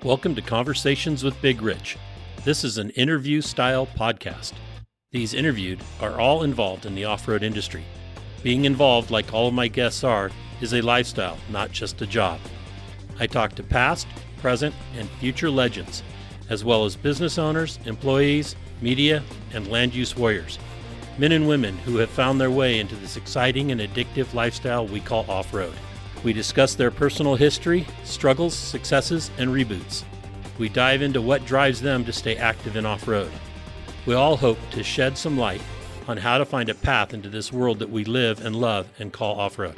Welcome to Conversations with Big Rich. This is an interview-style podcast. These interviewed are all involved in the off-road industry. Being involved, like all of my guests are, is a lifestyle, not just a job. I talk to past, present, and future legends, as well as business owners, employees, media, and land use warriors. Men and women who have found their way into this exciting and addictive lifestyle we call off-road. We discuss their personal history, struggles, successes, and reboots. We dive into what drives them to stay active in off-road. We all hope to shed some light on how to find a path into this world that we live and love and call off-road.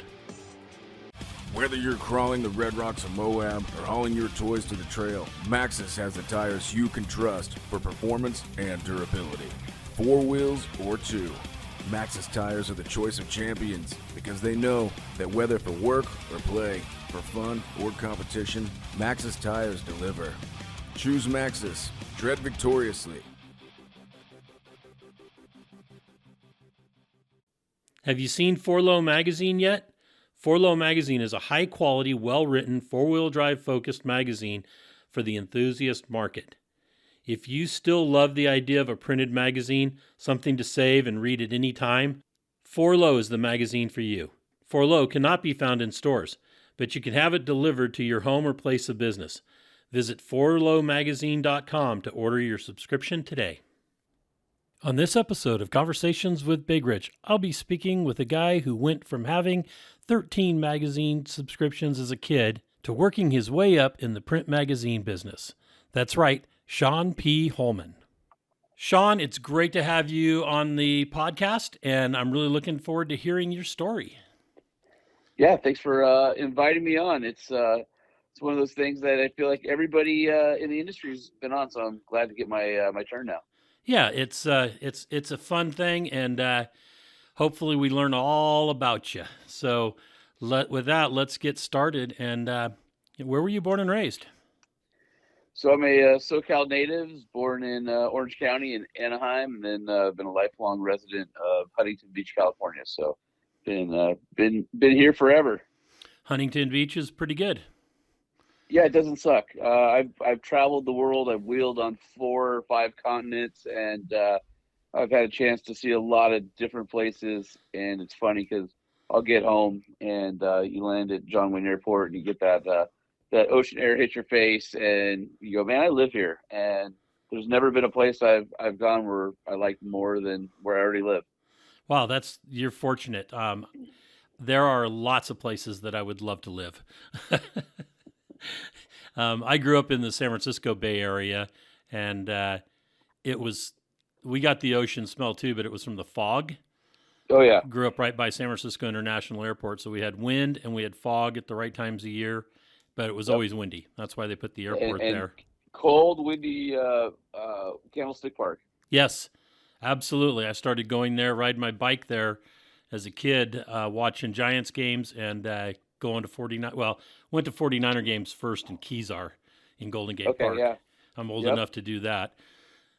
Whether you're crawling the Red Rocks of Moab or hauling your toys to the trail, Maxxis has the tires you can trust for performance and durability. 4 wheels or 2. Maxxis tires are the choice of champions because they know that whether for work or play, for fun or competition, Maxxis tires deliver. Choose Maxxis. Tread victoriously. Have you seen 4Low magazine yet? 4Low magazine is a high-quality, well-written, four-wheel drive-focused magazine for the enthusiast market. If you still love the idea of a printed magazine, something to save and read at any time, 4Low is the magazine for you. 4Low cannot be found in stores, but you can have it delivered to your home or place of business. Visit 4lowmagazine.com to order your subscription today. On this episode of Conversations with Big Rich, I'll be speaking with a guy who went from having 13 magazine subscriptions as a kid to working his way up in the print magazine business. That's right, Sean P. Holman. Sean, it's great to have you on the podcast, and I'm really looking forward to hearing your story. Yeah, thanks for inviting me on. It's one of those things that I feel like everybody in the industry's been on, so I'm glad to get my my turn now. Yeah, it's a fun thing, and hopefully we learn all about you. So with that, let's get started. And where were you born and raised? So I'm a SoCal native, born in Orange County in Anaheim, and then been a lifelong resident of Huntington Beach, California. So been here forever. Huntington Beach is pretty good. Yeah, it doesn't suck. I've traveled the world. I've wheeled on 4 or 5 continents, and I've had a chance to see a lot of different places. And it's funny because I'll get home and you land at John Wayne Airport, and you get that ocean air hit your face, and you go, "Man, I live here." And there's never been a place I've gone where I like more than where I already live. Wow, you're fortunate. There are lots of places that I would love to live. I grew up in the San Francisco Bay Area, and we got the ocean smell too, but it was from the fog. Oh yeah. Grew up right by San Francisco International Airport, so we had wind and we had fog at the right times of year, but it was always windy. That's why they put the airport there. Cold, windy Candlestick Park. Yes, absolutely. I started going there, riding my bike there as a kid, watching Giants games and going to 49. Well, went to 49er games first in Kezar in Golden Gate Park. Yeah. I'm old enough to do that.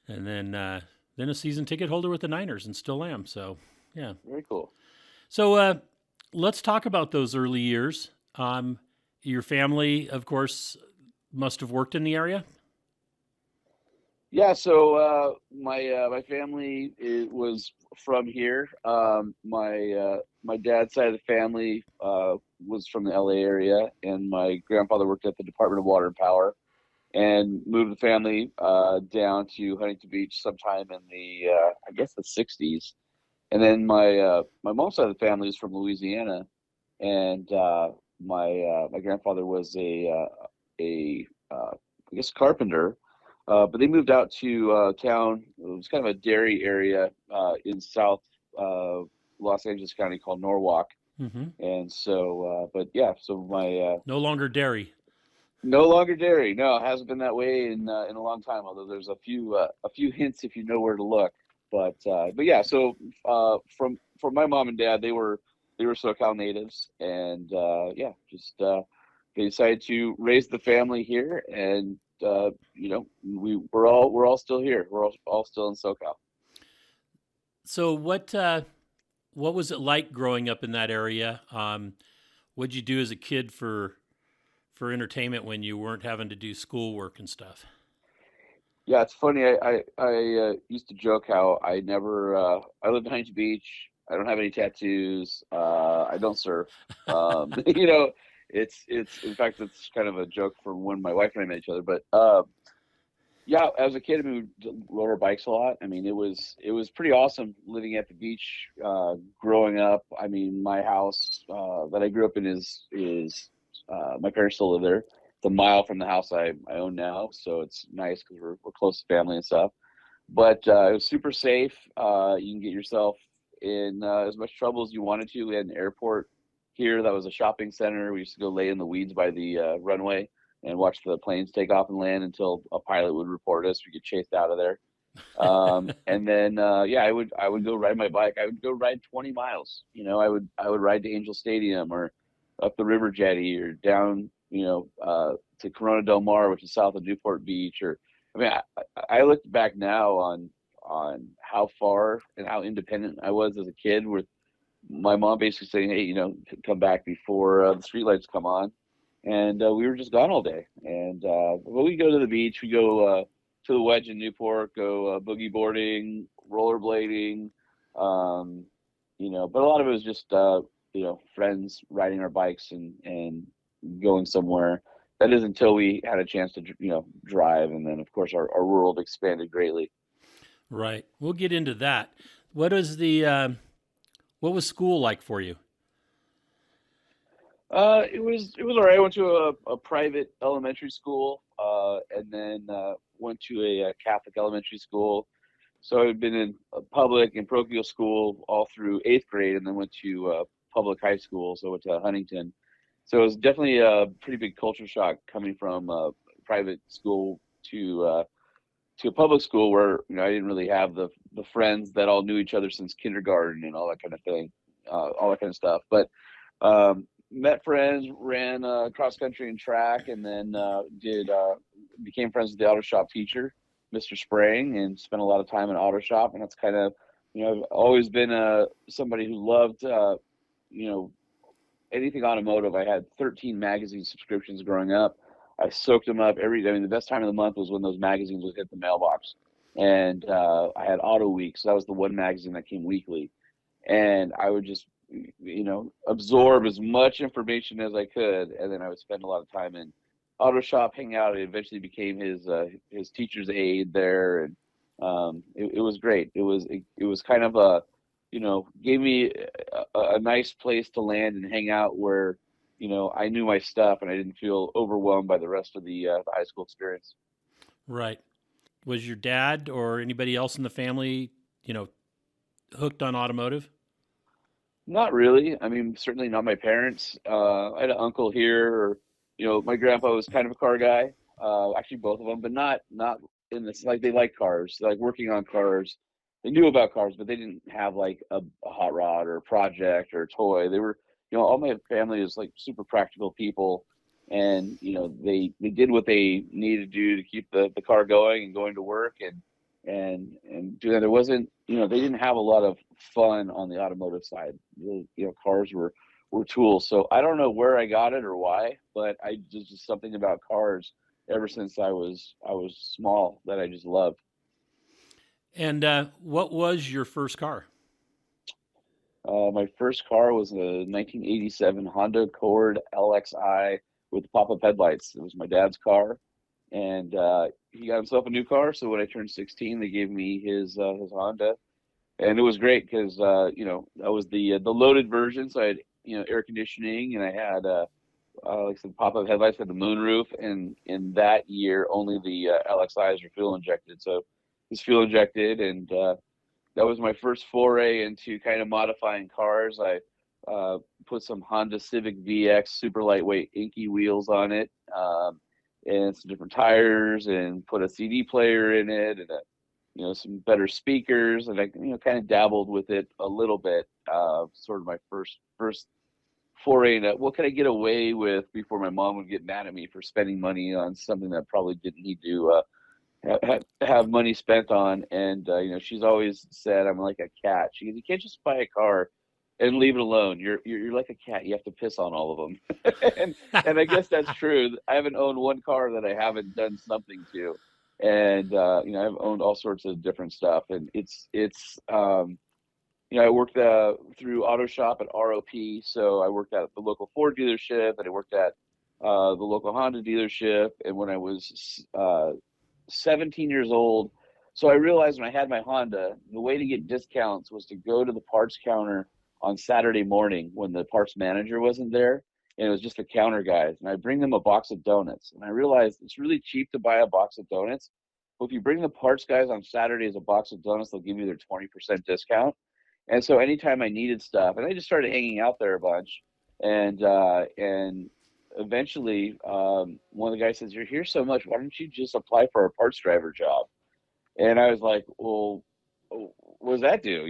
And then a season ticket holder with the Niners and still am. So, yeah. Very cool. So let's talk about those early years. Your family, of course, must have worked in the area? Yeah, so my family was from here. My dad's side of the family was from the LA area, and my grandfather worked at the Department of Water and Power, and moved the family down to Huntington Beach sometime in the I guess the 60s. And then my mom's side of the family is from Louisiana, and my grandfather was a I guess carpenter. But they moved out to town. It was kind of a dairy area in South Los Angeles County called Norwalk. Mm-hmm. And so, but yeah, so my no longer dairy. No longer dairy. No, it hasn't been that way in a long time. Although there's a few hints if you know where to look. But yeah, so from my mom and dad, they were SoCal natives, and yeah, just they decided to raise the family here, and we're all still here. We're all still in SoCal. So what was it like growing up in that area? What'd you do as a kid for for entertainment when you weren't having to do schoolwork and stuff? Yeah, it's funny. I used to joke how I never I live in Huntington Beach. I don't have any tattoos. I don't surf. You know, it's in fact it's kind of a joke from when my wife and I met each other. But yeah, as a kid, we rode our bikes a lot. I mean, it was pretty awesome living at the beach, growing up. I mean, my house that I grew up in is my parents still live there. It's a mile from the house I own now, so it's nice because we're close to family and stuff. But it was super safe. You can get yourself in as much trouble as you wanted to. We had an airport here that was a shopping center. We used to go lay in the weeds by the runway and watch the planes take off and land until a pilot would report us. We get chased out of there. And then yeah, I would go ride my bike. I would go ride 20 miles. You know, I would ride to Angel Stadium or up the river jetty or down, to Corona Del Mar, which is south of Newport Beach. Or I mean, I look back now on how far and how independent I was as a kid, with my mom basically saying, "Hey, come back before the streetlights come on," and we were just gone all day. And but we go to the beach, we go to the Wedge in Newport, go boogie boarding, rollerblading, um, but a lot of it was just friends riding our bikes and going somewhere. That is until we had a chance to drive, and then of course our world expanded greatly. Right. We'll get into that. What is the what was school like for you? It was all right. I went to a private elementary school, and then went to a Catholic elementary school. So I've been in a public and parochial school all through eighth grade, and then went to public high school. So I went to Huntington. So it was definitely a pretty big culture shock coming from private school to a public school where I didn't really have the friends that all knew each other since kindergarten and all that kind of thing, all that kind of stuff. But met friends, ran cross country and track, and then did became friends with the auto shop teacher, Mr. Sprang, and spent a lot of time in auto shop. And that's kind of I've always been somebody who loved you know anything automotive. I had 13 magazine subscriptions growing up. I soaked them up I mean, the best time of the month was when those magazines would hit the mailbox. And I had Auto Week, so that was the one magazine that came weekly. And I would just, absorb as much information as I could, and then I would spend a lot of time in auto shop, hang out. I eventually became his teacher's aide there, and it was great. It was kind of gave me a nice place to land and hang out where I knew my stuff and I didn't feel overwhelmed by the rest of the high school experience. Right. Was your dad or anybody else in the family, hooked on automotive? Not really. I mean, certainly not my parents. I had an uncle here, or my grandpa was kind of a car guy. Actually, both of them, but not in this. Like they like cars, they like working on cars. They knew about cars, but they didn't have like a hot rod or a project or a toy. They were, all my family is like super practical people, and they did what they needed to do to keep the car going and going to work and do that. There wasn't, they didn't have a lot of fun on the automotive side. Cars were tools. So I don't know where I got it or why, but I just something about cars ever since I was small that I just loved. And what was your first car? My first car was a 1987 Honda Accord LXI with pop-up headlights. It was my dad's car, and he got himself a new car. So when I turned 16, they gave me his Honda, and it was great because that was the loaded version. So I had air conditioning, and I had like some pop-up headlights, had the moonroof, and in that year only the LXIs were fuel injected. So it was fuel injected, and that was my first foray into kind of modifying cars. I put some Honda Civic VX super lightweight inky wheels on it, and some different tires, and put a CD player in it, and some better speakers, and I kind of dabbled with it a little bit. Sort of my first foray into what could I get away with before my mom would get mad at me for spending money on something that probably didn't need to have money spent on. And she's always said I'm like a cat. She goes, you can't just buy a car and leave it alone. You're like a cat. You have to piss on all of them. And I guess that's true. I haven't owned one car that I haven't done something to. And I've owned all sorts of different stuff, and it's I worked through Auto Shop at ROP, so I worked at the local Ford dealership, and I worked at the local Honda dealership. And when I was 17 years old, so I realized when I had my Honda, the way to get discounts was to go to the parts counter on Saturday morning when the parts manager wasn't there, and it was just the counter guys. And I bring them a box of donuts, and I realized it's really cheap to buy a box of donuts, but if you bring the parts guys on Saturdays a box of donuts, they'll give you their 20% discount. And so anytime I needed stuff, and I just started hanging out there a bunch, and eventually one of the guys says, "You're here so much, why don't you just apply for a parts driver job?" And I was like, "Well, what does that do?"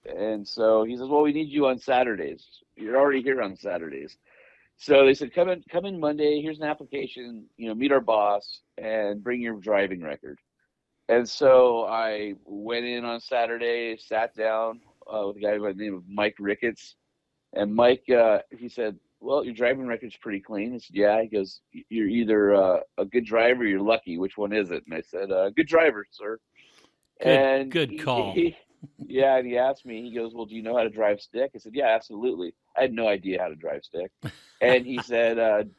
And so he says, "Well, we need you on Saturdays. You're already here on Saturdays." So they said, come in Monday. Here's an application. Meet our boss and bring your driving record." And so I went in on Saturday, sat down with a guy by the name of Mike Ricketts. And Mike, he said, "Well, your driving record's pretty clean." I said, "Yeah." He goes, "You're either a good driver or you're lucky. Which one is it?" And I said, "Good driver, sir." Good call. Yeah, and he asked me, he goes, "Well, do you know how to drive stick?" I said, "Yeah, absolutely." I had no idea how to drive stick. And he said,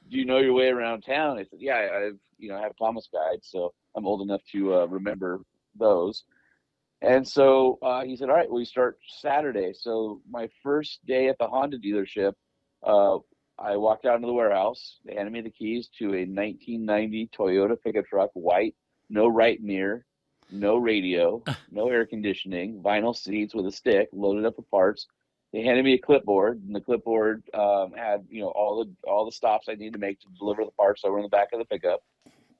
"Do you know your way around town?" I said, "Yeah, I have Thomas guides, so I'm old enough to remember those." And so he said, "All right, we start Saturday." So my first day at the Honda dealership, uh, I walked out into the warehouse. They handed me the keys to a 1990 Toyota pickup truck, white, no right mirror, no radio, no air conditioning, vinyl seats with a stick, loaded up with parts. They handed me a clipboard, and the clipboard had all the stops I needed to make to deliver the parts that were in the back of the pickup.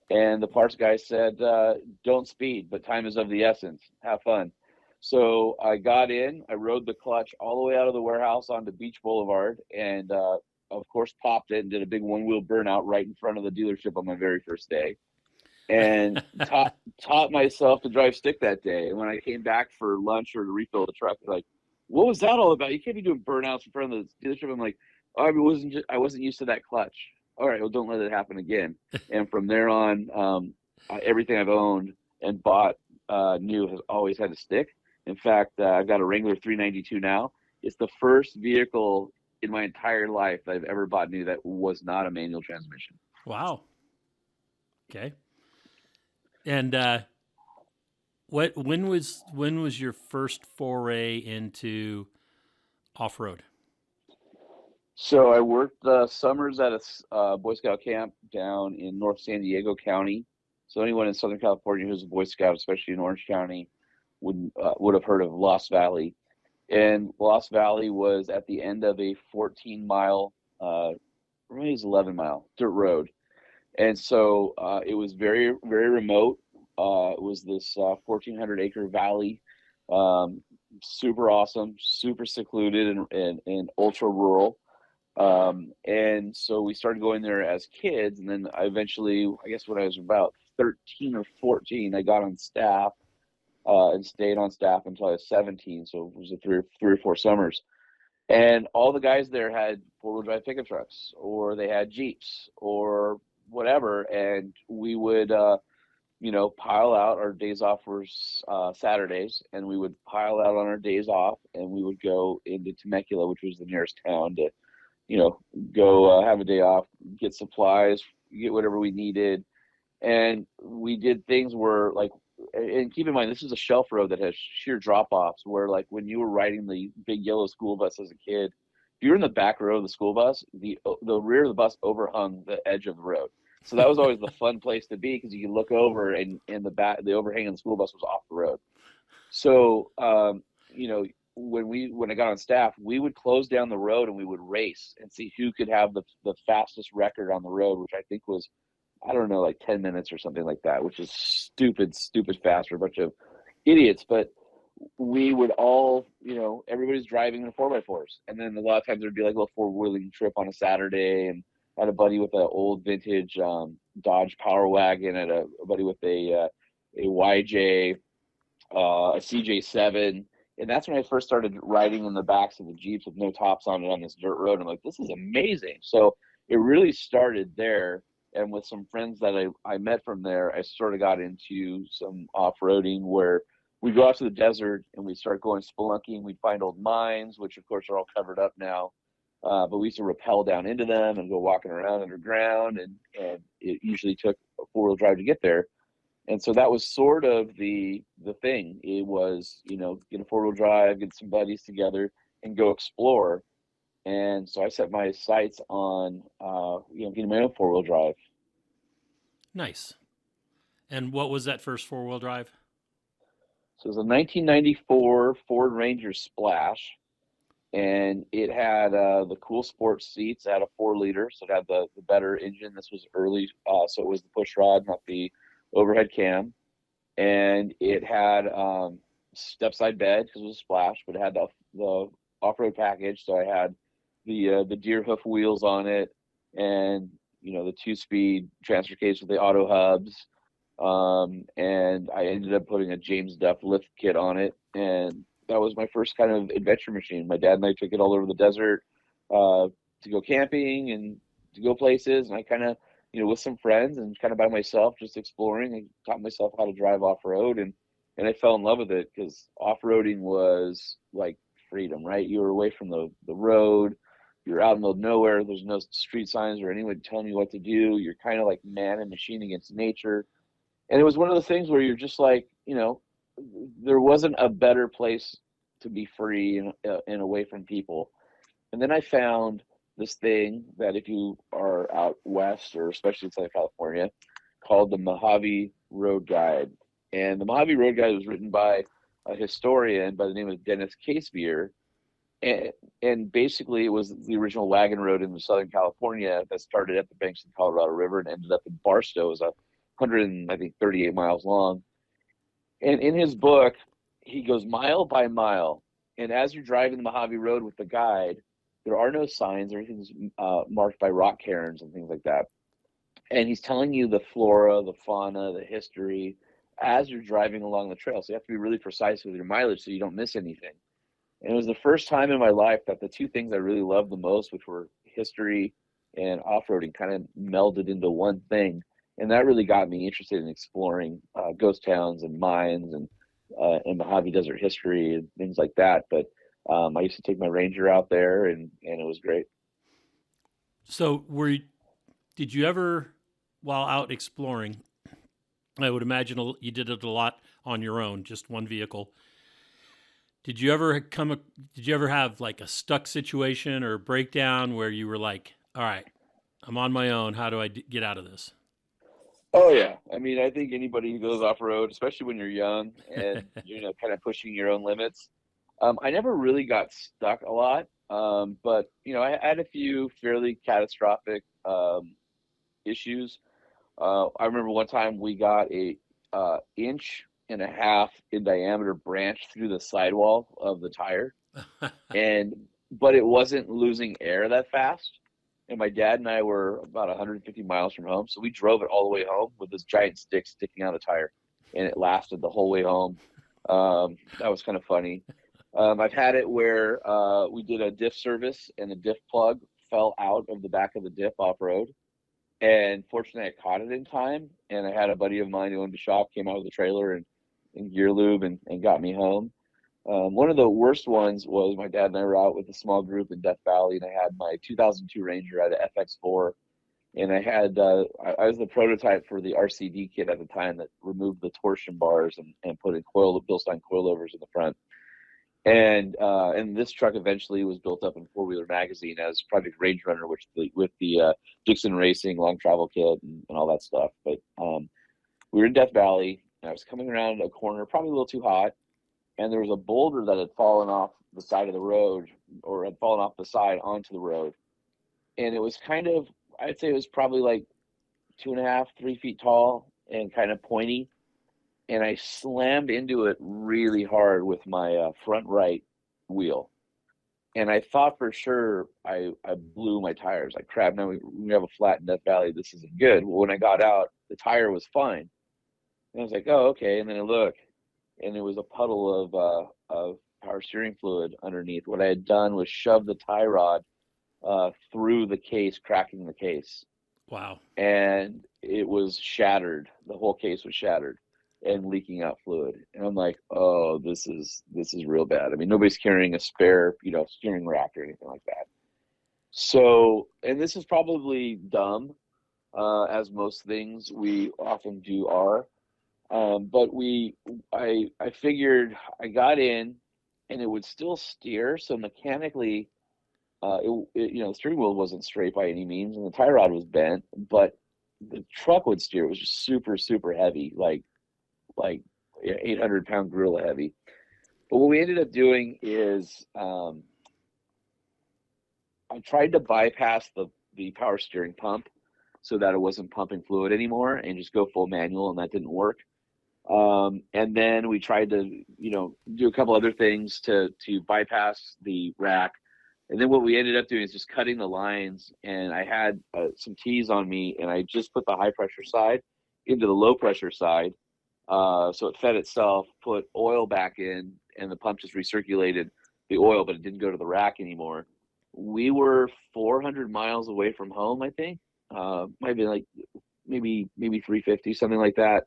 And the parts guy said, "Don't speed, but time is of the essence. Have fun." So I got in, I rode the clutch all the way out of the warehouse onto Beach Boulevard, and of course popped it and did a big one-wheel burnout right in front of the dealership on my very first day. And taught myself to drive stick that day. And when I came back for lunch or to refill the truck, they're like, "What was that all about? You can't be doing burnouts in front of the dealership." I'm like, "Oh, I wasn't used to that clutch." "All right, well, don't let it happen again." And from there on, everything I've owned and bought new has always had a stick. In fact, I've got a Wrangler 392 now. It's the first vehicle in my entire life that I've ever bought new that was not a manual transmission. Wow. Okay. And when was your first foray into off road? So I worked summers at a Boy Scout camp down in North San Diego County. So anyone in Southern California who's a Boy Scout, especially in Orange County, would have heard of Lost Valley. And Lost Valley was at the end of a 14-mile, maybe it was 11-mile dirt road. And so it was very, very remote. It was this 1,400-acre valley, super awesome, super secluded, and ultra rural. And so we started going there as kids, and then I guess when I was about 13 or 14, I got on staff and stayed on staff until I was 17. So it was three or four summers. And all the guys there had four-wheel drive pickup trucks, or they had Jeeps, or whatever. And we would, pile out. Our days off were Saturdays, and we would pile out on our days off, and we would go into Temecula, which was the nearest town, to, go have a day off, get supplies, get whatever we needed. And we did things where, like, and keep in mind, this is a shelf road that has sheer drop-offs, where, like, when you were riding the big yellow school bus as a kid, if you were in the back row of the school bus, the rear of the bus overhung the edge of the road. So that was always the fun place to be, because you could look over, and in the back, the overhang of the school bus was off the road. So, when I got on staff, we would close down the road and we would race and see who could have the fastest record on the road, which I think was, I don't know, like 10 minutes or something like that, which is stupid fast for a bunch of idiots. But we would all, everybody's driving in 4x4s. And then a lot of times there'd be like a little four-wheeling trip on a Saturday. And I had a buddy with an old vintage Dodge Power Wagon, and a buddy with a YJ, a CJ7. And that's when I first started riding in the backs of the Jeeps with no tops on it on this dirt road. I'm like, this is amazing. So it really started there. And with some friends that I met from there, I sort of got into some off-roading where we go out to the desert and we start going spelunking. We'd find old mines, which of course are all covered up now. But we used to rappel down into them and go walking around underground. And it usually took a four-wheel drive to get there. And so that was sort of the thing. It was, get a four-wheel drive, get some buddies together and go explore. And so I set my sights on, getting my own four-wheel drive. Nice. And what was that first four-wheel drive? So it was a 1994 Ford Ranger Splash, and it had the cool sports seats. It had a 4-liter, so it had the better engine. This was early, so it was the push rod, not the overhead cam. And it had step-side bed because it was a Splash, but it had the off-road package. So I had the deer hoof wheels on it, and the 2-speed transfer case with the auto hubs. And I ended up putting a James Duff lift kit on it, and that was my first kind of adventure machine. My dad and I took it all over the desert to go camping and to go places, and I kind of, with some friends and kind of by myself, just exploring. I taught myself how to drive off-road, and I fell in love with it because off-roading was like freedom, right? You were away from the road. You're out in the middle of nowhere. There's no street signs or anyone telling you what to do. You're kind of like man and machine against nature. And it was one of the things where you're just like, there wasn't a better place to be free and away from people. And then I found this thing that if you are out west, or especially in Southern California, called the Mojave Road Guide. And the Mojave Road Guide was written by a historian by the name of Dennis Casebier. And basically it was the original wagon road in Southern California that started at the banks of the Colorado River and ended up in Barstow. It was 138 miles long. And in his book, he goes mile by mile. And as you're driving the Mojave Road with the guide, there are no signs. Everything's marked by rock cairns and things like that. And he's telling you the flora, the fauna, the history as you're driving along the trail. So you have to be really precise with your mileage so you don't miss anything. And it was the first time in my life that the two things I really loved the most, which were history and off-roading, kind of melded into one thing. And that really got me interested in exploring ghost towns and mines and Mojave Desert history and things like that. But I used to take my Ranger out there, and it was great. So did you ever, while out exploring, I would imagine you did it a lot on your own, just one vehicle. Did you ever have like a stuck situation or a breakdown where you were like, all right, I'm on my own. How do I get out of this? Oh yeah. I mean, I think anybody who goes off road, especially when you're young and kind of pushing your own limits. I never really got stuck a lot. But I had a few fairly catastrophic issues. I remember one time we got a inch and a half in diameter branch through the sidewall of the tire, but it wasn't losing air that fast. And my dad and I were about 150 miles from home, so we drove it all the way home with this giant stick sticking out of the tire, and it lasted the whole way home. That was kind of funny. I've had it where we did a diff service and the diff plug fell out of the back of the diff off-road. And fortunately, I caught it in time. And I had a buddy of mine who owned a shop, came out with a trailer and gear lube and got me home. One of the worst ones was my dad and I were out with a small group in Death Valley, and I had my 2002 Ranger at an FX4. And I had, I was the prototype for the RCD kit at the time that removed the torsion bars and put in Bilstein coilovers in the front. And this truck eventually was built up in Four Wheeler Magazine as Project Range Runner, which with the Dixon Racing long travel kit and all that stuff. But we were in Death Valley, and I was coming around a corner, probably a little too hot, and there was a boulder that had fallen off the side of the road, or had fallen off the side onto the road. And it was kind of, I'd say it was probably like 2.5, 3 feet tall and kind of pointy. And I slammed into it really hard with my front right wheel. And I thought for sure I blew my tires. Like, crap, now we have a flat in Death Valley. This isn't good. Well, when I got out, the tire was fine. And I was like, oh, okay. And then I looked, and it was a puddle of power steering fluid underneath. What I had done was shove the tie rod through the case, cracking the case. Wow. And it was shattered. The whole case was shattered and leaking out fluid. And I'm like, oh, this is real bad. I mean, nobody's carrying a spare, steering rack or anything like that. So, and this is probably dumb, as most things we often do are. But I figured I got in, and it would still steer. So mechanically, the steering wheel wasn't straight by any means, and the tie rod was bent, but the truck would steer. It was just super, super heavy, like 800-pound gorilla heavy. But what we ended up doing is I tried to bypass the power steering pump so that it wasn't pumping fluid anymore and just go full manual, and that didn't work. And then we tried to, do a couple other things to bypass the rack. And then what we ended up doing is just cutting the lines, and I had some T's on me, and I just put the high pressure side into the low pressure side. So it fed itself, put oil back in, and the pump just recirculated the oil, but it didn't go to the rack anymore. We were 400 miles away from home, I think. Might be like maybe 350, something like that.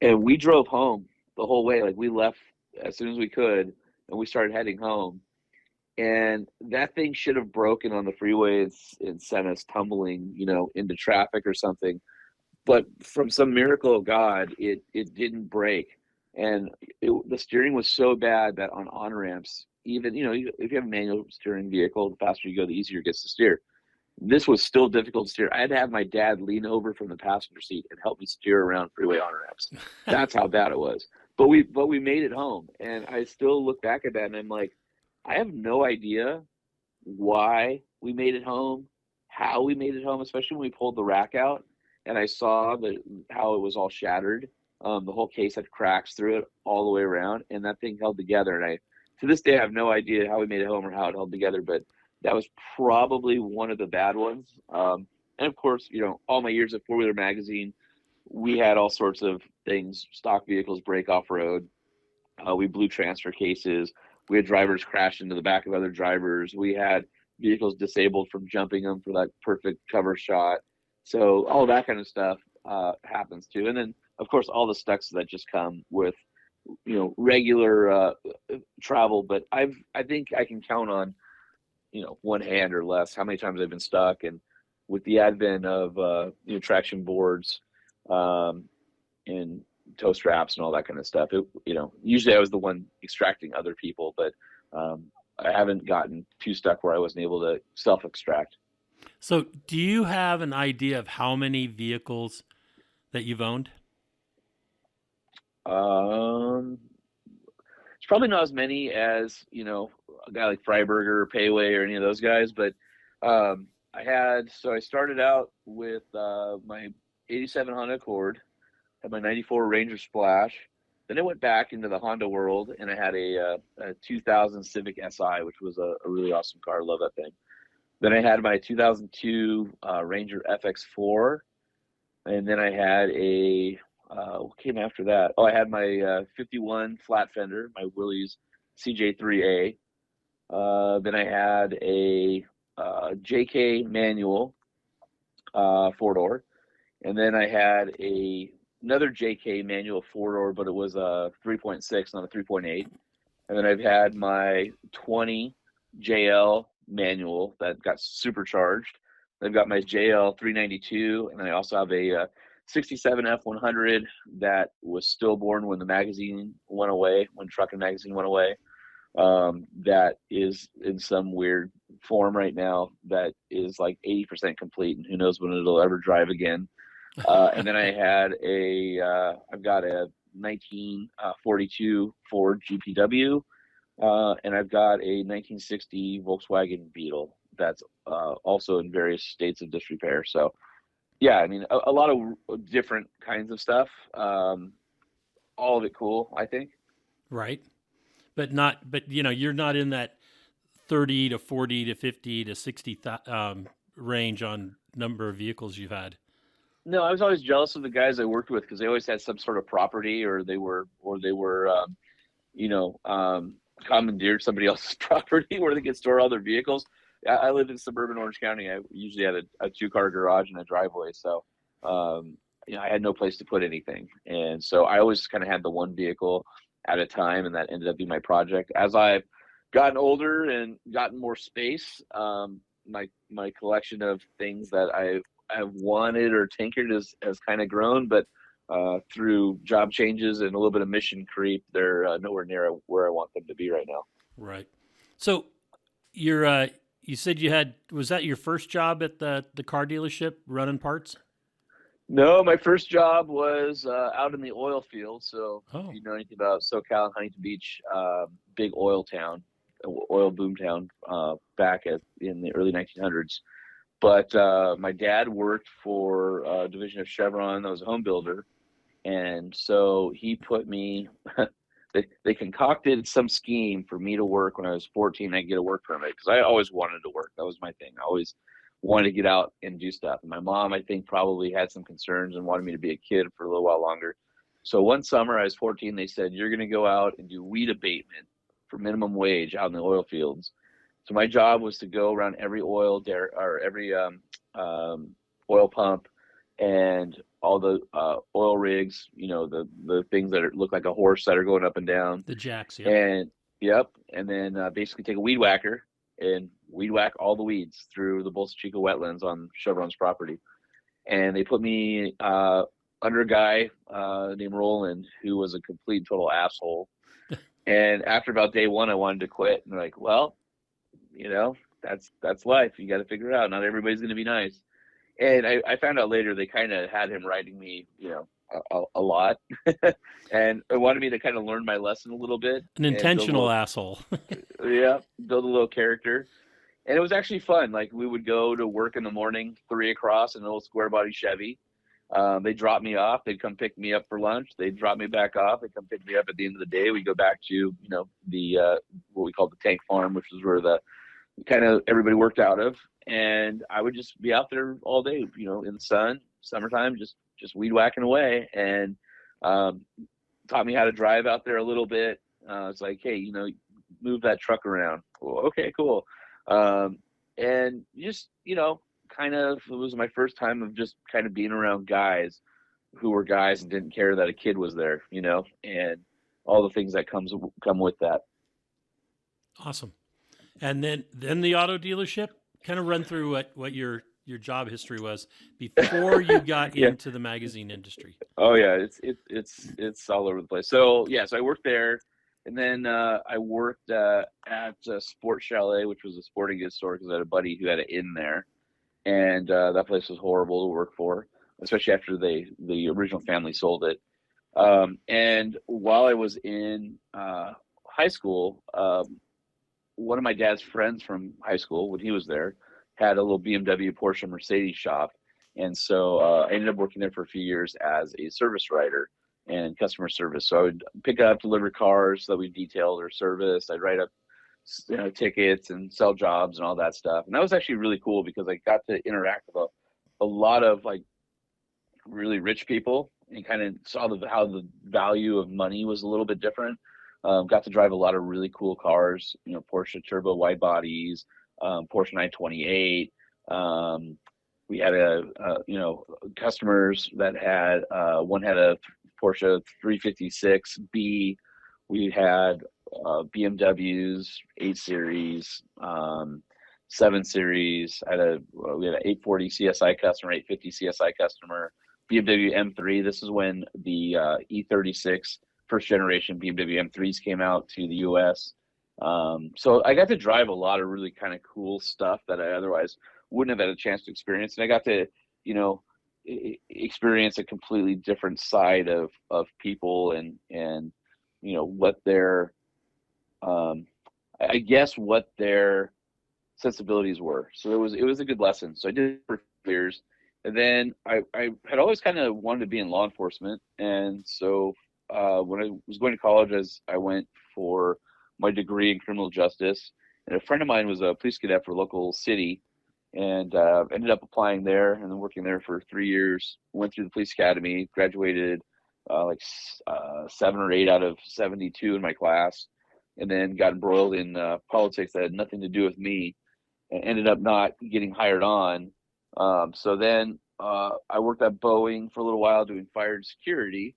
And we drove home the whole way. Like, we left as soon as we could, and we started heading home. And that thing should have broken on the freeway and sent us tumbling, into traffic or something. But from some miracle of God, it didn't break. And the steering was so bad that on on-ramps, even, if you have a manual steering vehicle, the faster you go, the easier it gets to steer. This was still difficult to steer. I had to have my dad lean over from the passenger seat and help me steer around freeway on-ramps. That's how bad it was. But we made it home. And I still look back at that, and I'm like, I have no idea why we made it home, how we made it home, especially when we pulled the rack out and I saw how it was all shattered. The whole case had cracks through it all the way around, and that thing held together. And to this day, I have no idea how we made it home or how it held together, but that was probably one of the bad ones. And of course, all my years at Four Wheeler Magazine, we had all sorts of things. Stock vehicles break off-road. We blew transfer cases. We had drivers crash into the back of other drivers. We had vehicles disabled from jumping them for that perfect cover shot. So all that kind of stuff happens too. And then, of course, all the stucks that just come with, regular travel. But I think I can count on, one hand or less how many times I've been stuck. And with the advent of traction boards and tow straps and all that kind of stuff, usually I was the one extracting other people, but I haven't gotten too stuck where I wasn't able to self-extract. So do you have an idea of how many vehicles that you've owned? It's probably not as many as, a guy like Freiberger or Payway or any of those guys, but I started out with my 87 Honda Accord, had my 94 Ranger Splash. Then I went back into the Honda world, and I had a 2000 Civic Si, which was a really awesome car. I love that thing. Then I had my 2002 Ranger FX4, and then I had what came after that? Oh, I had my 51 flat fender, my Willys CJ3A. Then I had a JK manual 4-door, and then I had another JK manual 4-door, but it was a 3.6, not a 3.8. And then I've had my 20 JL manual that got supercharged. I've got my JL 392, and I also have a 67 F100 that was stillborn when the magazine went away, when Truckin' Magazine went away. That is in some weird form right now that is like 80% complete, and who knows when it'll ever drive again. And then I've got a 1942 Ford GPW, and I've got a 1960 Volkswagen Beetle that's also in various states of disrepair. So, yeah, I mean, a lot of different kinds of stuff. All of it cool, I think. Right. But you're not in that 30 to 40 to 50 to 60 range on number of vehicles you've had. No, I was always jealous of the guys I worked with because they always had some sort of property, or they were commandeered somebody else's property where they could store all their vehicles. I lived in suburban Orange County. I usually had a 2-car garage and a driveway, so I had no place to put anything, and so I always kind of had the one vehicle at a time, and that ended up being my project. As I've gotten older and gotten more space, my collection of things that I've wanted or tinkered has kind of grown, but through job changes and a little bit of mission creep, they're nowhere near where I want them to be right now. Right. So you said was that your first job at the car dealership running parts? No, my first job was out in the oil field. So Oh. if you know anything about SoCal and Huntington Beach, big oil town, oil boom town back in the early 1900s. But my dad worked for a division of Chevron that was a home builder. And so he put me, they concocted some scheme for me to work when I was 14. I get a work permit because I always wanted to work. That was my thing. I always wanted to get out and do stuff. And my mom, I think, probably had some concerns and wanted me to be a kid for a little while longer. So one summer I was 14, they said, you're going to go out and do weed abatement for minimum wage out in the oil fields. So my job was to go around every every oil pump and all the oil rigs, the things that look like a horse that are going up and down. The jacks, yeah. And then basically take a weed whacker and weed whack all the weeds through the Bolsa Chica wetlands on Chevron's property. And they put me under a guy named Roland, who was a complete total asshole. And after about day one, I wanted to quit. And they're like, well, that's life. You got to figure it out. Not everybody's going to be nice. And I found out later they kind of had him writing me, a lot, and I wanted me to kind of learn my lesson a little bit. An intentional asshole. Yeah, build a little character, and it was actually fun. Like we would go to work in the morning, 3 across in an old square body Chevy. They'd drop me off. They'd come pick me up for lunch. They'd drop me back off. They'd come pick me up at the end of the day. We go back to the what we call the tank farm, which is where the kind of everybody worked out of. And I would just be out there all day, in the sun, summertime, just weed whacking away, and taught me how to drive out there a little bit. It's like, hey, move that truck around. Well, okay, cool. And just, kind of, it was my first time of just kind of being around guys who were guys and didn't care that a kid was there, and all the things that come with that. Awesome. And then the auto dealership. Kind of run through what your job history was before you got into the magazine industry. Oh yeah, it's all over the place. So so I worked there, and then I worked at Sport Chalet, which was a sporting goods store, because I had a buddy who had an inn there, and that place was horrible to work for, especially after the original family sold it. And while I was in high school, one of my dad's friends from high school, when he was there, had a little BMW, Porsche, Mercedes shop. And so I ended up working there for a few years as a service writer and customer service. So I would pick up, deliver cars that we detailed or serviced. I'd write up tickets and sell jobs and all that stuff. And that was actually really cool because I got to interact with a lot of like really rich people and kind of saw how the value of money was a little bit different. Got to drive a lot of really cool cars, Porsche turbo wide bodies, Porsche 928. We had customers that had, one had a Porsche 356B. We had BMWs, 8 Series, 7 Series. We had an 840 CSI customer, 850 CSI customer, BMW M3. This is when the E36 first generation BMW M3s came out to the US. So I got to drive a lot of really kind of cool stuff that I otherwise wouldn't have had a chance to experience. And I got to, experience a completely different side of people and what their, I guess what their sensibilities were. So it was a good lesson. So I did it for years. And then I had always kind of wanted to be in law enforcement. And so when I was going to college, I went for my degree in criminal justice, and a friend of mine was a police cadet for a local city, and ended up applying there and then working there for 3 years. Went through the police academy, graduated 7 or 8 out of 72 in my class, and then got embroiled in politics that had nothing to do with me, and ended up not getting hired on. So then I worked at Boeing for a little while doing fire and security.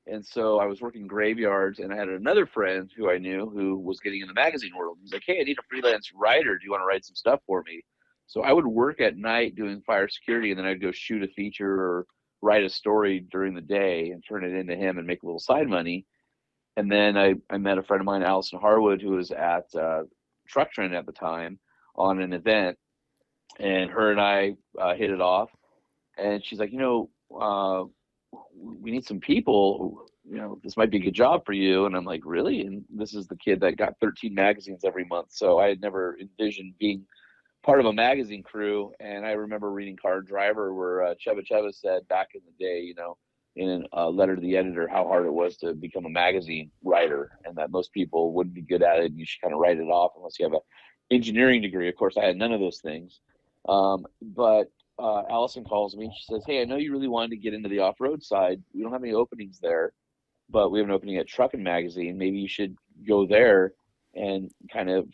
And so I was working graveyards, and I had another friend who I knew who was getting in the magazine world. He's like, "Hey, I need a freelance writer. Do you want to write some stuff for me?" So I would work at night doing fire security, and then I'd go shoot a feature or write a story during the day and turn it into him and make a little side money. And then I met a friend of mine, Allison Harwood, who was at Truck Trend at the time on an event, and her and I hit it off. And she's like, we need some people, this might be a good job for you. And I'm like, really? And this is the kid that got 13 magazines every month. So I had never envisioned being part of a magazine crew. And I remember reading Car Driver where Cheva said back in the day, in a letter to the editor, how hard it was to become a magazine writer, and that most people wouldn't be good at it. And you should kind of write it off unless you have an engineering degree. Of course, I had none of those things. But Allison calls me. She says, "Hey, I know you really wanted to get into the off-road side. We don't have any openings there, but we have an opening at Truckin' Magazine. Maybe you should go there and kind of,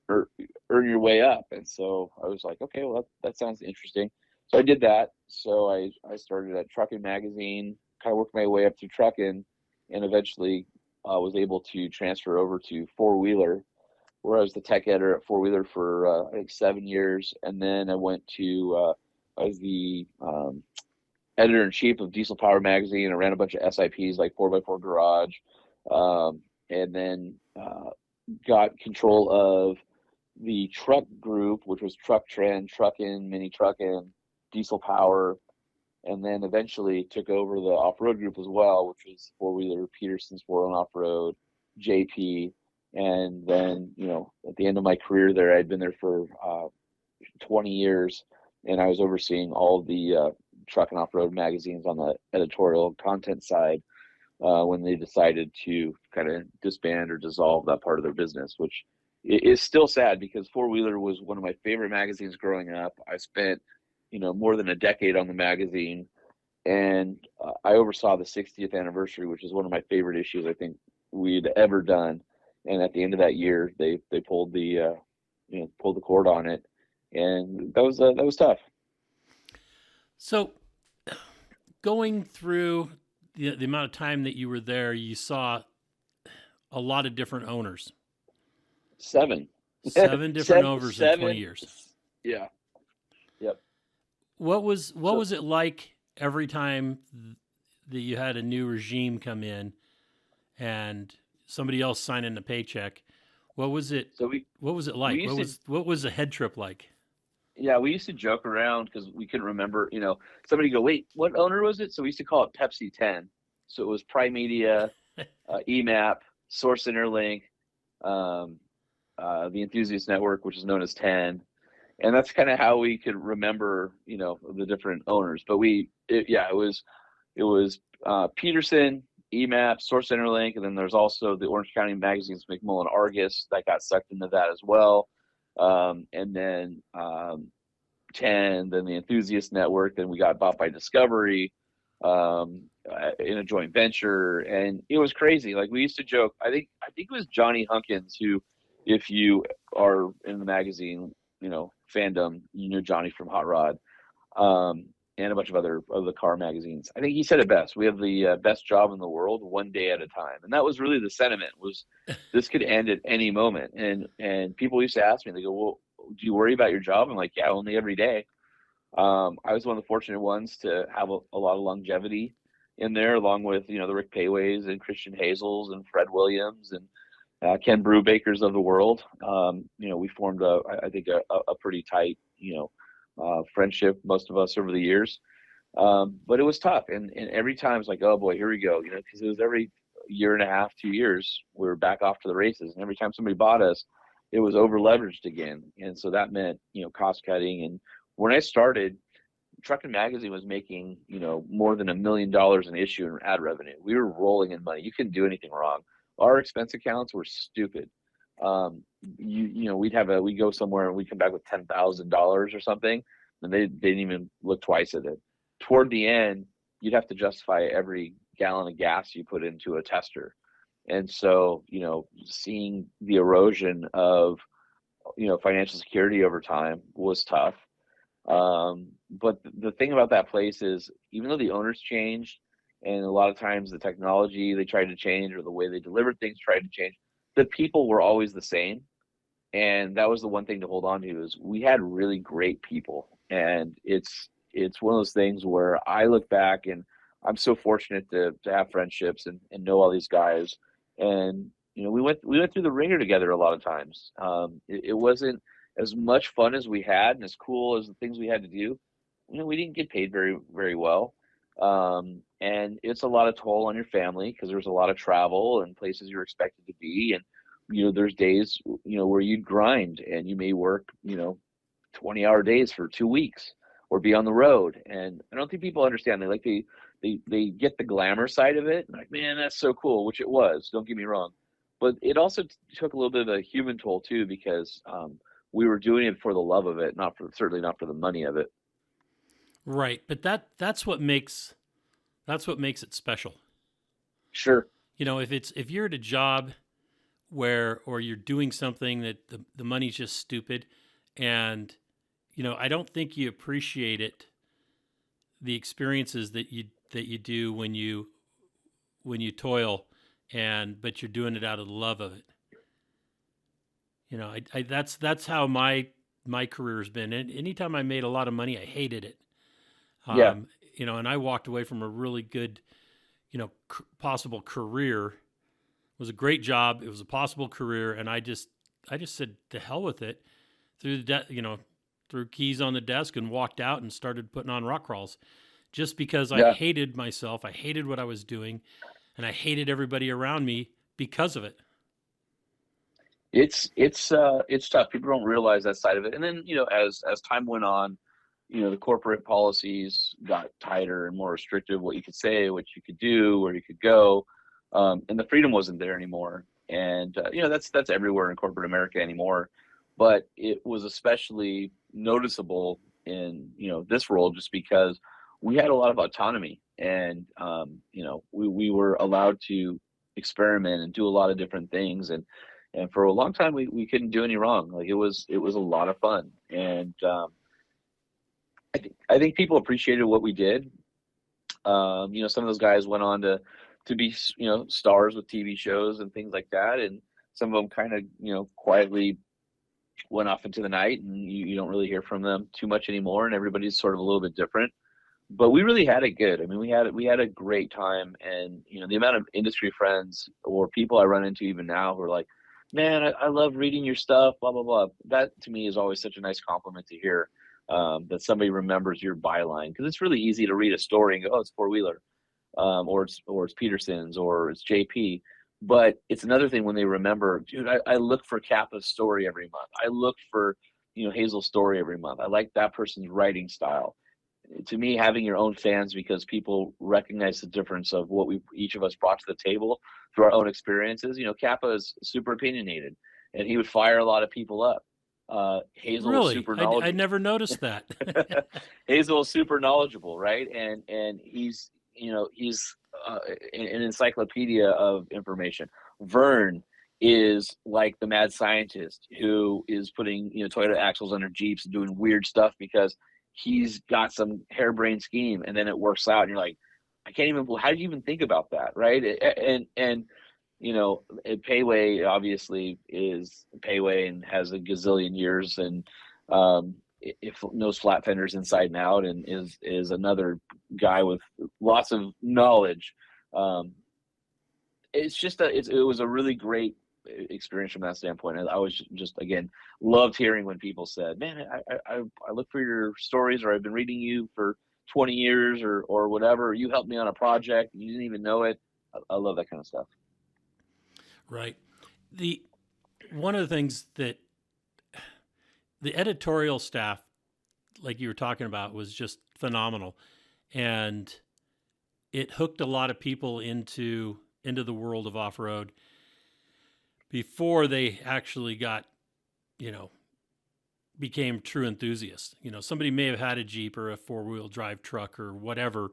earn your way up." And so I was like, okay, well, that sounds interesting. So I did that. So I started at Truckin' Magazine, kind of worked my way up through Truckin', and eventually was able to transfer over to Four Wheeler, where I was the tech editor at Four Wheeler for I think 7 years. And then I went to I was the editor-in-chief of Diesel Power Magazine. I ran a bunch of SIPs like 4x4 Garage, and then got control of the truck group, which was Truck Trend, Truckin', Mini Truckin', Diesel Power, and then eventually took over the off-road group as well, which was Four Wheeler, Peterson's Four Wheel Off-Road, JP. And then, at the end of my career there, I'd been there for 20 years. And I was overseeing all of the truck and off-road magazines on the editorial content side when they decided to kind of disband or dissolve that part of their business, which is still sad because Four Wheeler was one of my favorite magazines growing up. I spent, more than a decade on the magazine, and I oversaw the 60th anniversary, which is one of my favorite issues I think we'd ever done. And at the end of that year, they pulled the pulled the cord on it. And that was tough. So going through the amount of time that you were there, you saw a lot of different owners. Seven different owners in 20 years. Yeah. Yep. What was it like every time that you had a new regime come in and somebody else signing a paycheck? What was it? What was it like? What was the head trip like? Yeah, we used to joke around because we couldn't remember, somebody go, "Wait, what owner was it?" So we used to call it Pepsi 10. So it was Prime Media, EMAP, Source Interlink, the Enthusiast Network, which is known as 10. And that's kind of how we could remember, the different owners. But it was Peterson, EMAP, Source Interlink, and then there's also the Orange County magazines, McMullen Argus, that got sucked into that as well. And then 10, then the Enthusiast Network, then we got bought by Discovery in a joint venture, and it was crazy. Like we used to joke, I think it was Johnny Hunkins who, if you are in the magazine, fandom, Johnny from Hot Rod, and a bunch of other of the car magazines. I think he said it best. We have the best job in the world, one day at a time. And that was really the sentiment, was this could end at any moment. And people used to ask me, they go, "Well, do you worry about your job?" I'm like, "Yeah, only every day." I was one of the fortunate ones to have a lot of longevity in there, along with, the Rick Payways and Christian Hazels and Fred Williams and Ken Brewbakers of the world. We formed I think a pretty tight, friendship, most of us over the years. But it was tough. And every time it's like, oh boy, here we go, because it was every year and a half, 2 years, we were back off to the races. And every time somebody bought us, it was over leveraged again. And so that meant, cost cutting. And when I started, Truckin' Magazine was making, more than $1 million an issue in ad revenue. We were rolling in money. You couldn't do anything wrong. Our expense accounts were stupid. We'd go somewhere and we'd come back with $10,000 or something, and they didn't even look twice at it. Toward the end, you'd have to justify every gallon of gas you put into a tester. And so, seeing the erosion of, financial security over time was tough. But the thing about that place is, even though the owners changed, and a lot of times the technology they tried to change or the way they delivered things tried to change, the people were always the same. And that was the one thing to hold on to, is we had really great people. And it's one of those things where I look back and I'm so fortunate to have friendships and know all these guys. And we went through the ringer together a lot of times. It wasn't as much fun as we had and as cool as the things we had to do. We didn't get paid very, very well. And it's a lot of toll on your family, because there's a lot of travel and places you're expected to be. And, there's days, where you'd grind and you may work, 20-hour days for 2 weeks or be on the road. And I don't think people understand. They get the glamour side of it. Like, man, that's so cool, which it was, don't get me wrong. But it also took a little bit of a human toll too, because we were doing it for the love of it, certainly not for the money of it. Right. But that's what makes it special. Sure. If you're at a job or you're doing something that the money's just stupid, and I don't think you appreciate it, the experiences that you do when you toil, but you're doing it out of the love of it. That's how my career has been. And anytime I made a lot of money, I hated it. Yeah. And I walked away from a really good, possible career. It was a great job. It was a possible career, and I just said to hell with it. Threw keys on the desk and walked out and started putting on rock crawls, just because I hated myself. I hated what I was doing, and I hated everybody around me because of it. It's tough. People don't realize that side of it. And then, as time went on, the corporate policies got tighter and more restrictive, what you could say, what you could do, where you could go. And the freedom wasn't there anymore. And, that's everywhere in corporate America anymore. But it was especially noticeable in, this role, just because we had a lot of autonomy, and, we were allowed to experiment and do a lot of different things. And for a long time, we couldn't do any wrong. Like, it was a lot of fun. And I think people appreciated what we did. Some of those guys went on to be, stars with TV shows and things like that. And some of them kind of, quietly went off into the night, and you don't really hear from them too much anymore. And everybody's sort of a little bit different. But we really had it good. I mean, we had a great time. And, the amount of industry friends or people I run into even now who are like, man, I love reading your stuff, blah, blah, blah. That to me is always such a nice compliment to hear, that somebody remembers your byline. Because it's really easy to read a story and go, oh, it's four-wheeler, or it's Peterson's, or it's JP. But it's another thing when they remember, dude, I look for Kappa's story every month. I look for, Hazel's story every month. I like that person's writing style. To me, having your own fans, because people recognize the difference of what each of us brought to the table through our own experiences. Kappa is super opinionated, and he would fire a lot of people up. Hazel really? is super knowledgeable. I never noticed that. Hazel is super knowledgeable, right? And he's an encyclopedia of information. Vern is like the mad scientist who is putting Toyota axles under Jeeps and doing weird stuff because he's got some harebrained scheme, and then it works out, and you're like, I can't even, how did you even think about that, right? And Payway obviously is Payway and has a gazillion years, and if knows flat fenders inside and out, and is another guy with lots of knowledge. It's just it was a really great experience from that standpoint. And I was just again loved hearing when people said, man, I look for your stories, or I've been reading you for 20 years or whatever, or you helped me on a project and you didn't even know it. I love that kind of stuff. Right. One of the things that the editorial staff, like you were talking about, was just phenomenal, and it hooked a lot of people into the world of off-road before they actually became true enthusiasts. Somebody may have had a Jeep or a four-wheel drive truck or whatever,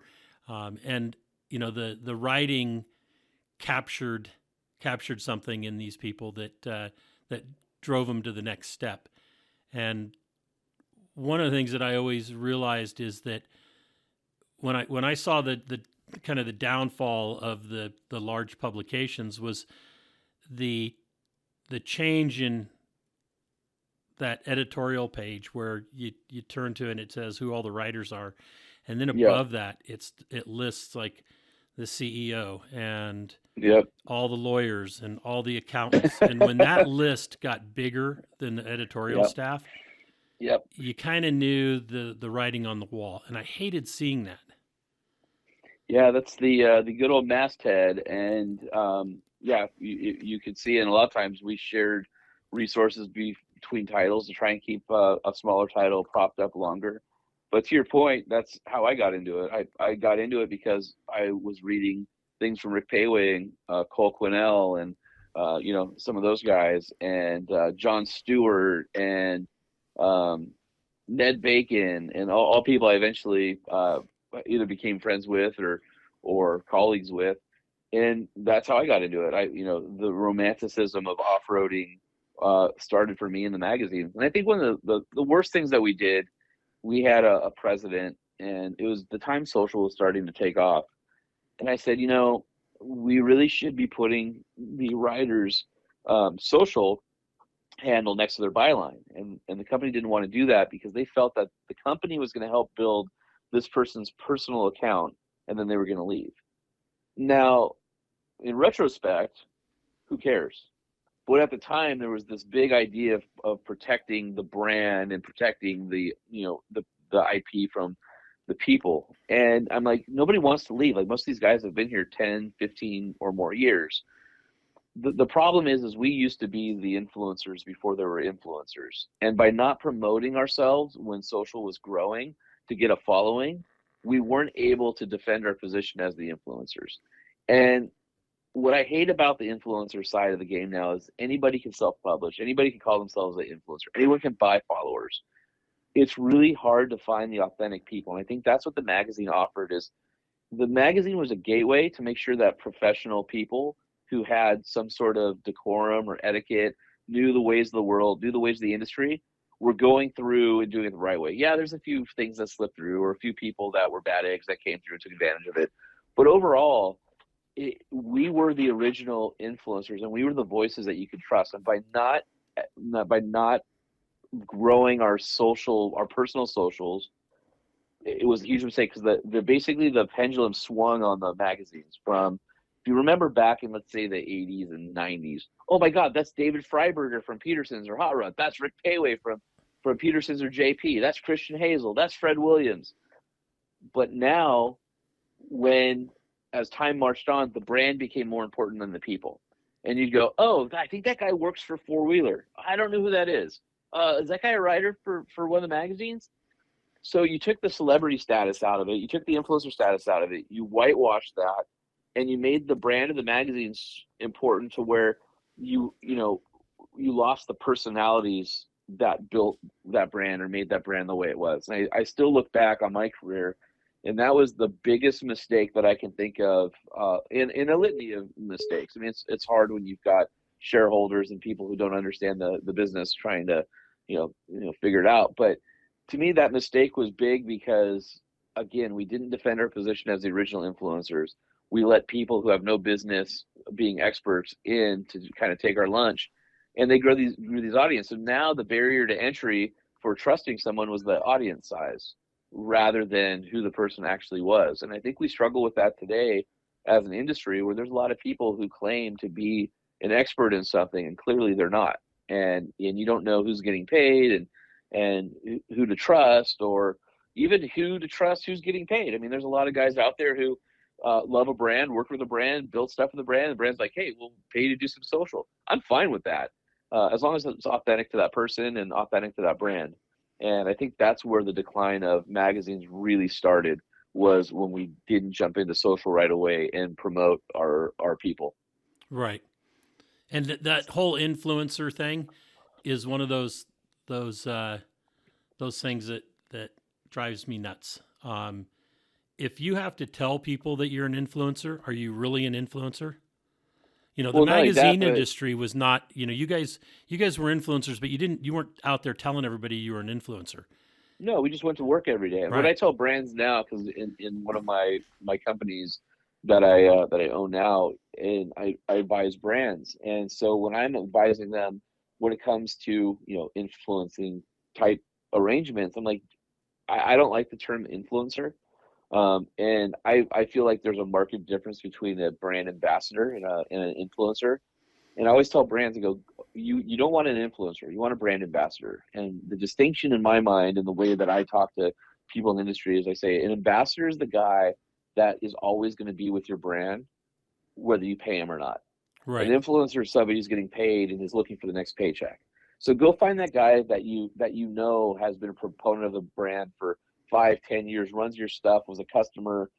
and the writing captured captured something in these people that drove them to the next step. And one of the things that I always realized is that when I saw the kind of the downfall of the large publications was the change in that editorial page where you turn to and it says who all the writers are, and then above that it lists like the CEO and all the lawyers and all the accountants. And when that list got bigger than the editorial staff, you kind of knew the writing on the wall, and I hated seeing that. Yeah, that's the good old masthead, and you could see, and a lot of times we shared resources between titles to try and keep a smaller title propped up longer. But to your point, that's how I got into it. I got into it because I was reading things from Rick Payway and Cole Quinnell and some of those guys, and Jon Stewart and Ned Bacon, and all people I eventually either became friends with or colleagues with, and that's how I got into it. The romanticism of off-roading started for me in the magazine. And I think one of the worst things that we did, we had a president, and it was the time social was starting to take off, and I said, we really should be putting the writers' social handle next to their byline, and the company didn't want to do that because they felt that the company was going to help build this person's personal account, and then they were going to leave. Now, in retrospect, who cares? But at the time, there was this big idea of protecting the brand and protecting the IP from the people. And I'm like, nobody wants to leave. Like, most of these guys have been here 10, 15 or more years. The problem is we used to be the influencers before there were influencers. And by not promoting ourselves when social was growing to get a following, we weren't able to defend our position as the influencers. And what I hate about the influencer side of the game now is anybody can self-publish. Anybody can call themselves an influencer. Anyone can buy followers. It's really hard to find the authentic people. And I think that's what the magazine offered. Is the magazine was a gateway to make sure that professional people who had some sort of decorum or etiquette, knew the ways of the world, knew the ways of the industry, were going through and doing it the right way. Yeah, there's a few things that slipped through, or a few people that were bad eggs that came through and took advantage of it. But overall, we were the original influencers, and we were the voices that you could trust. And by not growing our personal socials, it was a huge mistake, because basically the pendulum swung on the magazines. From, if you remember back in, let's say, the 80s and 90s, oh my God, that's David Freiberger from Peterson's or Hot Rod. That's Rick Payway from Peterson's or JP. That's Christian Hazel. That's Fred Williams. But now, as time marched on, the brand became more important than the people. And you'd go, oh, I think that guy works for Four Wheeler. I don't know who that is. Is that guy a writer for one of the magazines? So you took the celebrity status out of it. You took the influencer status out of it. You whitewashed that, and you made the brand of the magazines important to where you lost the personalities that built that brand or made that brand the way it was. And I still look back on my career, and that was the biggest mistake that I can think of in a litany of mistakes. I mean, it's hard when you've got shareholders and people who don't understand the business trying to figure it out. But to me, that mistake was big because, again, we didn't defend our position as the original influencers. We let people who have no business being experts in to kind of take our lunch, and they grew these audiences. So now the barrier to entry for trusting someone was the audience size rather than who the person actually was. And I think we struggle with that today as an industry, where there's a lot of people who claim to be an expert in something, and clearly they're not. And you don't know who's getting paid and who to trust, or even who to trust who's getting paid. I mean, there's a lot of guys out there who love a brand, work with a brand, build stuff with a brand. The brand's like, hey, we'll pay you to do some social. I'm fine with that, as long as it's authentic to that person and authentic to that brand. And I think that's where the decline of magazines really started, was when we didn't jump into social right away and promote our people. Right. And that whole influencer thing is one of those things that drives me nuts. If you have to tell people that you're an influencer, are you really an influencer? You know, the Well, not only that, magazine but industry was not, you know, you guys were influencers, but you weren't out there telling everybody you were an influencer. no, we just went to work every day. And what Right. I tell brands now, because in one of my companies that I own now, and I advise brands, and so when I'm advising them when it comes to influencing type arrangements, I'm like, I don't like the term influencer. And I feel like there's a marked difference between a brand ambassador and an influencer. And I always tell brands, I go, you don't want an influencer, you want a brand ambassador. And the distinction in my mind and the way that I talk to people in the industry is I say an ambassador is the guy that is always going to be with your brand, whether you pay him or not. An Right. influencer is somebody who's getting paid and is looking for the next paycheck. So go find that guy that you know has been a proponent of the brand for 5, 10 years, runs your stuff, was a customer,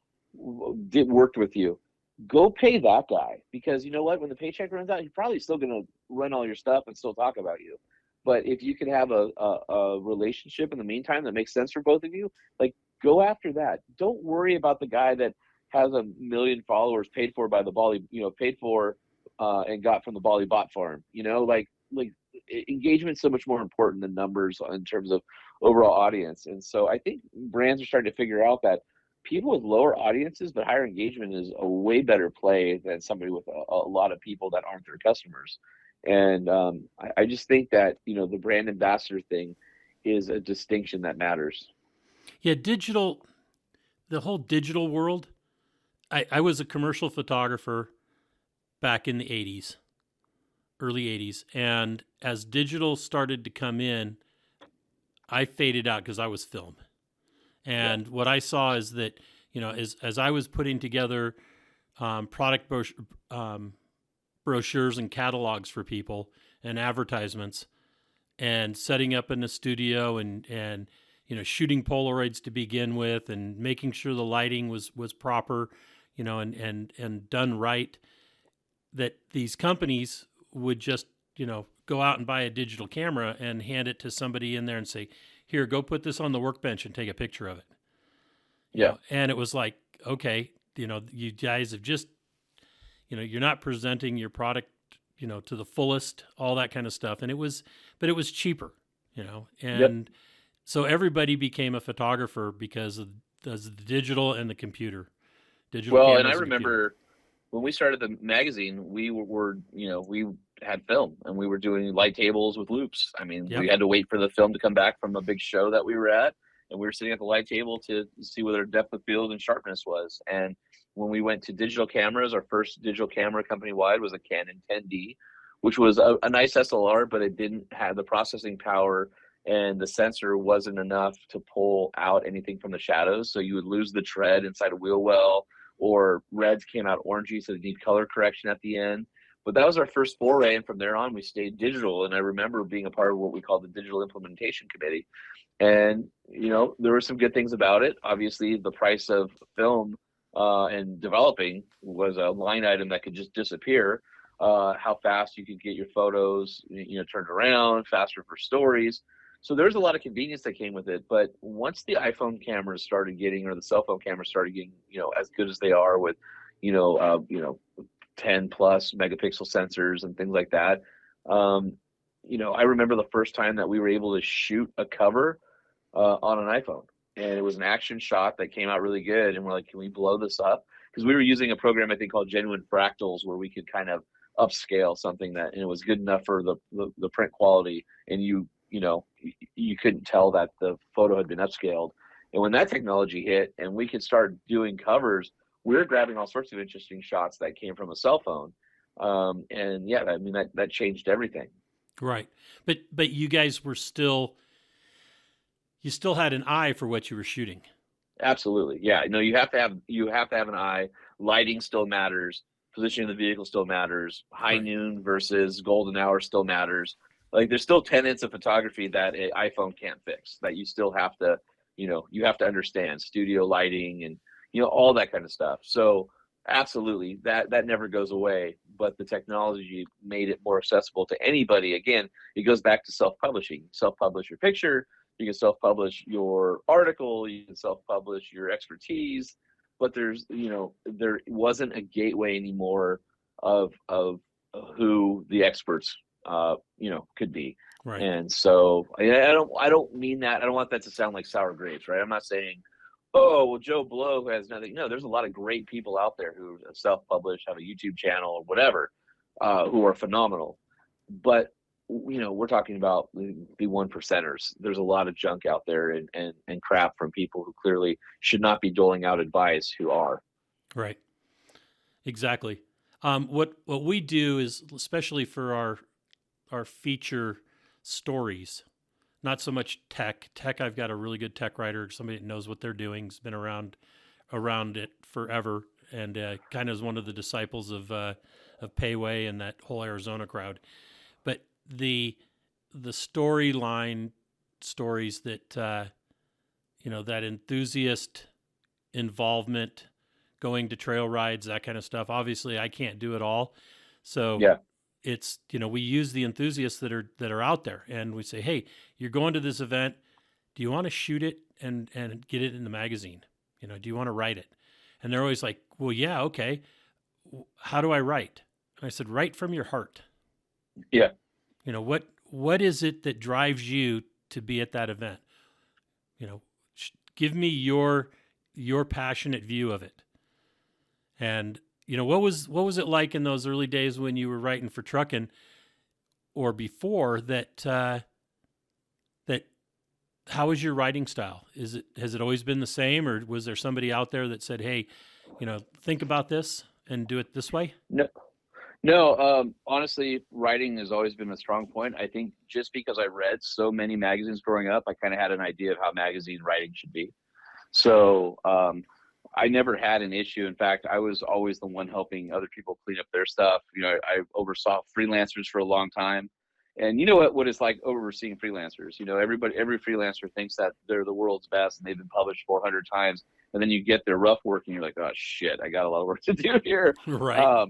did worked with you. Go pay that guy, because you know what? When the paycheck runs out, he's probably still gonna run all your stuff and still talk about you. But if you can have a relationship in the meantime that makes sense for both of you, like, go after that. Don't worry about the guy that has 1 million followers paid for by the Bali, paid for and got from the Bali bot farm. Like engagement's so much more important than numbers in terms of overall audience. And so I think brands are starting to figure out that people with lower audiences but higher engagement is a way better play than somebody with a lot of people that aren't their customers. And I just think that the brand ambassador thing is a distinction that matters. Yeah, the whole digital world. I was a commercial photographer back in the 80s, early 80s. And as digital started to come in, I faded out because I was film. And what I saw is that, as I was putting together product brochures and catalogs for people and advertisements and setting up in a studio and shooting Polaroids to begin with and making sure the lighting was proper, and done right, that these companies would just, go out and buy a digital camera and hand it to somebody in there and say, here, go put this on the workbench and take a picture of it. Yeah. And it was like, okay, you guys have just, you're not presenting your product, to the fullest, all that kind of stuff. And it was cheaper, Yep. and so everybody became a photographer because of the digital and the computer, digital Well, and I cameras and computer. remember when we started the magazine, we were we had film and we were doing light tables with loops. I mean, we Yep. had to wait for the film to come back from a big show that we were at, and we were sitting at the light table to see what our depth of field and sharpness was. And when we went to digital cameras, our first digital camera company wide was a Canon 10D, which was a nice SLR, but it didn't have the processing power, and the sensor wasn't enough to pull out anything from the shadows. So you would lose the tread inside a wheel well, or reds came out orangey, so they need color correction at the end. But that was our first foray, and from there on, we stayed digital. And I remember being a part of what we called the Digital Implementation Committee. And there were some good things about it. Obviously, the price of film and developing was a line item that could just disappear. How fast you could get your photos, turned around, faster for stories. So there's a lot of convenience that came with it. But once the iPhone cameras started getting, or the cell phone cameras started getting, as good as they are with, 10 plus megapixel sensors and things like that. I remember the first time that we were able to shoot a cover on an iPhone, and it was an action shot that came out really good. And we're like, can we blow this up? Because we were using a program I think called Genuine Fractals, where we could kind of upscale something that, and it was good enough for the print quality, and you couldn't tell that the photo had been upscaled. And when that technology hit and we could start doing covers, we were grabbing all sorts of interesting shots that came from a cell phone. And yeah, I mean, that changed everything. Right. But you guys you still had an eye for what you were shooting. Absolutely. Yeah. No, you have to have an eye. Lighting still matters. Positioning of the vehicle still matters. High Right. noon versus golden hour still matters. Like, there's still tenets of photography that an iPhone can't fix, that you still have to, you have to understand studio lighting and, all that kind of stuff. So absolutely, that never goes away, but the technology made it more accessible to anybody. Again, it goes back to self-publishing. Self-publish your picture, you can self-publish your article, you can self-publish your expertise, but there wasn't a gateway anymore of who the experts could be. Right. And so I don't mean that. I don't want that to sound like sour grapes, right? I'm not saying, oh, well, Joe Blow has nothing. No, there's a lot of great people out there who self-publish, have a YouTube channel or whatever, who are phenomenal. But we're talking about the one percenters. There's a lot of junk out there and crap from people who clearly should not be doling out advice who are. Right. Exactly. What we do is, especially for our feature stories, not so much tech. I've got a really good tech writer, somebody that knows what they're doing, has been around it forever, and kind of is one of the disciples of Payway and that whole Arizona crowd. But the storyline stories that that enthusiast involvement, going to trail rides, that kind of stuff. Obviously, I can't do it all, so Yeah. It's we use the enthusiasts that are out there, and we say, hey, you're going to this event. Do you want to shoot it and get it in the magazine? Do you want to write it? And they're always like, well, yeah, okay. How do I write? And I said, write from your heart. Yeah. What is it that drives you to be at that event? Give me your passionate view of it. And what was it like in those early days when you were writing for Truckin', or before that? That how is your writing style? Has it always been the same, or was there somebody out there that said, hey, think about this and do it this way? No. Honestly, writing has always been a strong point. I think just because I read so many magazines growing up, I kind of had an idea of how magazine writing should be. So I never had an issue. In fact, I was always the one helping other people clean up their stuff. I oversaw freelancers for a long time. And you know what it's like overseeing freelancers. Every freelancer thinks that they're the world's best and they've been published 400 times. And then you get their rough work and you're like, oh, shit, I got a lot of work to do here. Right.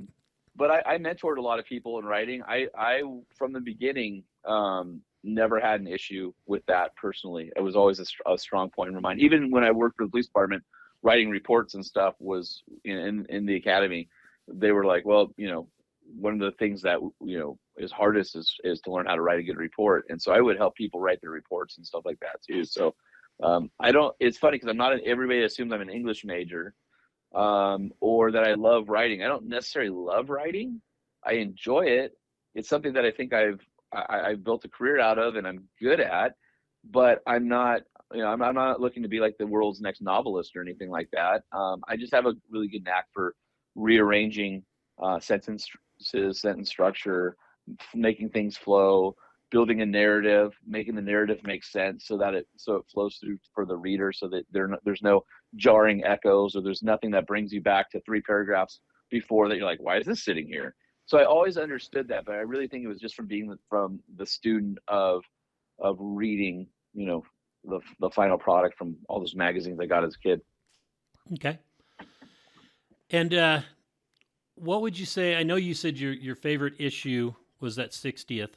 But I mentored a lot of people in writing. I from the beginning, never had an issue with that personally. It was always a strong point in my mind. Even when I worked for the police department, writing reports and stuff was in the academy. They were like, well, one of the things that is hardest is to learn how to write a good report. And so I would help people write their reports and stuff like that too. So it's funny because everybody assumes I'm an English major, or that I love writing. I don't necessarily love writing. I enjoy it. It's something that I think I've built a career out of and I'm good at, but I'm not, I'm not looking to be like the world's next novelist or anything like that. I just have a really good knack for rearranging sentence structure, making things flow, building a narrative, making the narrative make sense so it flows through for the reader, so that there's no jarring echoes, or there's nothing that brings you back to 3 paragraphs before that you're like, why is this sitting here? So I always understood that, but I really think it was just from being from the student of reading, the final product from all those magazines I got as a kid. Okay. And what would you say? I know you said your favorite issue was that 60th.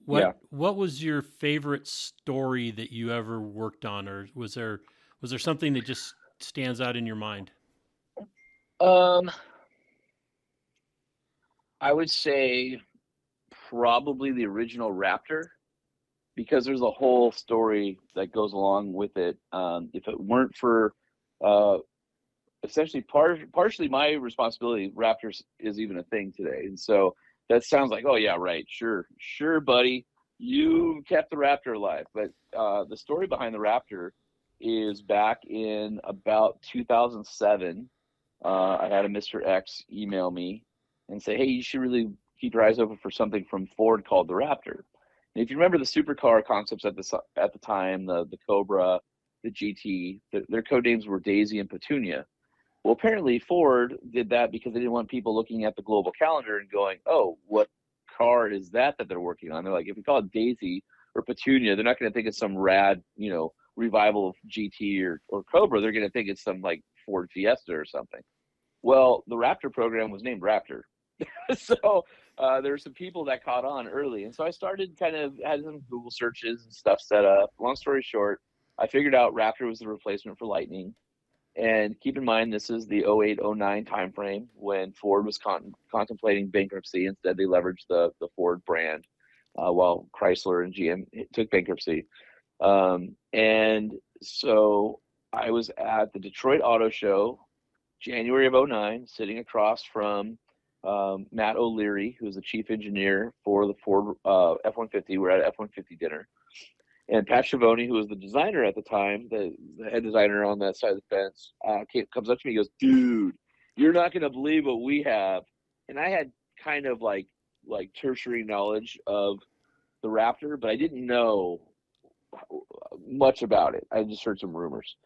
What was your favorite story that you ever worked on, or was there something that just stands out in your mind? I would say probably the original Raptor, because there's a whole story that goes along with it. If it weren't for essentially partially my responsibility, Raptors is even a thing today. And so that sounds like, oh yeah, right, sure, buddy, you kept the Raptor alive. But the story behind the Raptor is back in about 2007. I had a Mr. X email me and say, hey, you should really keep your eyes open for something from Ford called the Raptor. And if you remember the supercar concepts at the time, the Cobra, the GT, their code names were Daisy and Petunia. Well, apparently Ford did that because they didn't want people looking at the global calendar and going, oh, what car is that they're working on? They're like, if we call it Daisy or Petunia, they're not going to think it's some rad, revival of GT or Cobra. They're going to think it's some like Ford Fiesta or something. Well, the Raptor program was named Raptor. So there were some people that caught on early. And so I started had some Google searches and stuff set up. Long story short, I figured out Raptor was the replacement for Lightning. And keep in mind, this is the 08, 09 timeframe when Ford was contemplating bankruptcy. Instead, they leveraged the Ford brand while Chrysler and GM took bankruptcy. And so I was at the Detroit Auto Show, January of 09, sitting across from Matt O'Leary, who's the chief engineer for the Ford F-150. We're at F-150 dinner. And Pat Schiavone, who was the designer at the time, the head designer on that side of the fence, comes up to me and goes, "Dude, you're not going to believe what we have." And I had kind of like tertiary knowledge of the Raptor, but I didn't know much about it. I just heard some rumors.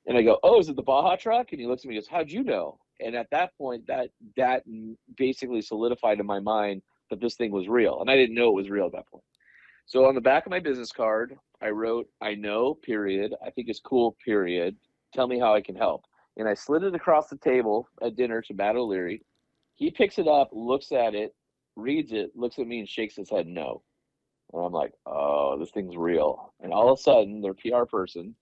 And I go, "Oh, is it the Baja truck?" And he looks at me and goes, "How'd you know?" And at that point, that basically solidified in my mind that this thing was real. And I didn't know it was real at that point. So on the back of my business card, I wrote, "I know, period. I think it's cool, period. Tell me how I can help." And I slid it across the table at dinner to Matt O'Leary. He picks it up, looks at it, reads it, looks at me and shakes his head no. And I'm like, oh, this thing's real. And all of a sudden, their PR person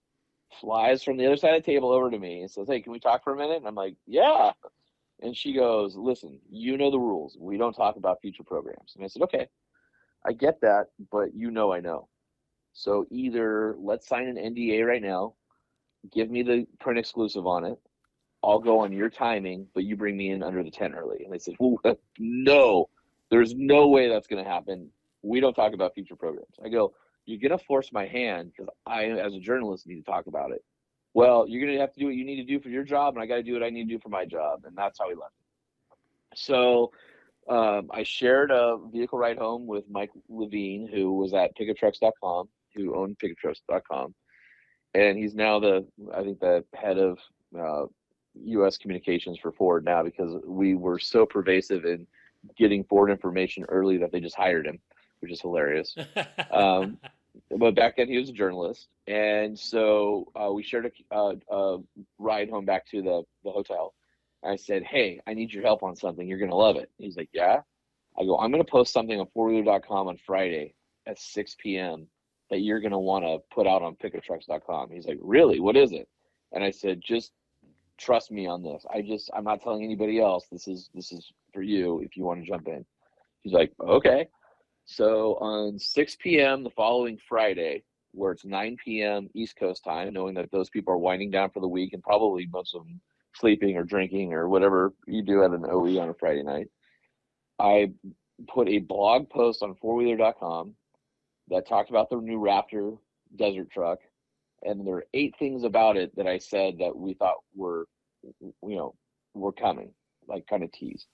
flies from the other side of the table over to me and says, "Hey, can we talk for a minute?" And I'm like, "Yeah." And she goes, "Listen, you know the rules. We don't talk about future programs." And I said, "Okay, I get that, but I know. So either let's sign an NDA right now, give me the print exclusive on it. I'll go on your timing, but you bring me in under the tent early." And they said, "Well, no, there's no way that's going to happen. We don't talk about future programs." I go, "You're going to force my hand because I, as a journalist, need to talk about it." "Well, you're going to have to do what you need to do for your job, and I got to do what I need to do for my job." And that's how we left it. So I shared a vehicle ride home with Mike Levine, who was at pickuptrucks.com, who owned pickuptrucks.com. And he's now the head of U.S. communications for Ford now, because we were so pervasive in getting Ford information early that they just hired him, which is hilarious. But back then he was a journalist. And so we shared a ride home back to the hotel. I said, "Hey, I need your help on something. You're going to love it." He's like, "Yeah?" I go, "I'm going to post something on fourwheeler.com on Friday at 6 p.m. that you're going to want to put out on pickuptrucks.com. He's like, "Really? What is it?" And I said, "Just trust me on this. I'm not telling anybody else. This is for you if you want to jump in." He's like, "Okay." So on 6 p.m. the following Friday, where it's 9 p.m. East Coast time, knowing that those people are winding down for the week and probably most of them sleeping or drinking or whatever you do at an OE on a Friday night, I put a blog post on fourwheeler.com that talked about the new Raptor desert truck. And there are 8 things about it that I said that we thought were coming, like kind of teased.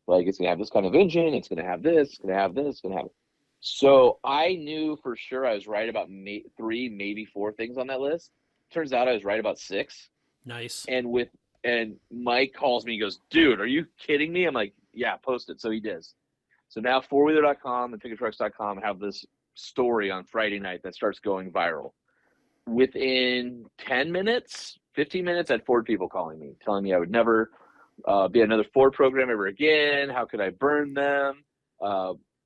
Like, it's going to have this kind of engine, it's going to have this, it's going to have this, it's going to have it. So I knew for sure I was right about 3, maybe 4 things on that list. Turns out I was right about 6. Nice. And Mike calls me, he goes, "Dude, are you kidding me?" I'm like, "Yeah, post it." So he does. So now fourwheeler.com and pickuptrucks.com have this story on Friday night that starts going viral. Within 10 minutes, 15 minutes, I had Ford people calling me, telling me I would never be another Ford program ever again. How could I burn them?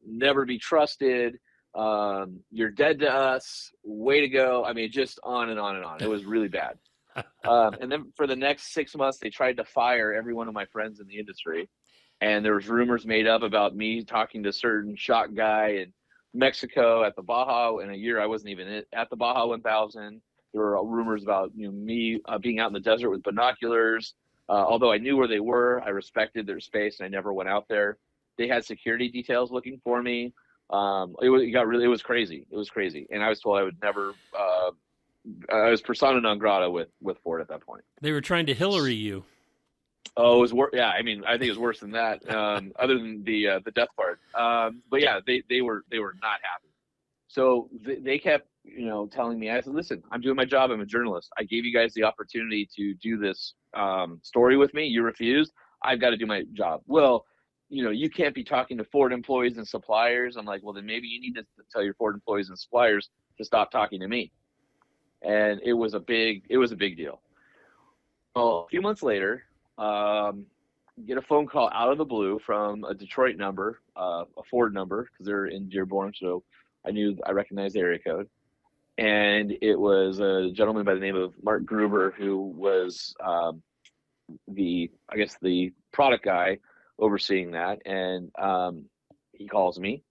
Never be trusted. You're dead to us. Way to go. I mean, just on and on and on. It was really bad. And then for the next 6 months, they tried to fire every one of my friends in the industry. And there was rumors made up about me talking to a certain shot guy in Mexico at the Baja. In a year, I wasn't even at the Baja 1000. There were rumors about me being out in the desert with binoculars. Although I knew where they were, I respected their space, and I never went out there. They had security details looking for me. It was crazy. It was crazy. And I was told I would never. I was persona non grata with Ford at that point. They were trying to Hillary you. Oh, it was worse. Yeah, I mean, I think it was worse than that. Other than the death part. But yeah, they were not happy. So they kept telling me. I said, "Listen, I'm doing my job. I'm a journalist. I gave you guys the opportunity to do this story with me. You refused. I've got to do my job." "Well, you can't be talking to Ford employees and suppliers." I'm like, "Well, then maybe you need to tell your Ford employees and suppliers to stop talking to me." And it was a big deal. Well, a few months later, get a phone call out of the blue from a Detroit number, a Ford number, because they're in Dearborn, so I recognized the area code. and it was a gentleman by the name of Mark Gruber, who was the product guy overseeing that. And he calls me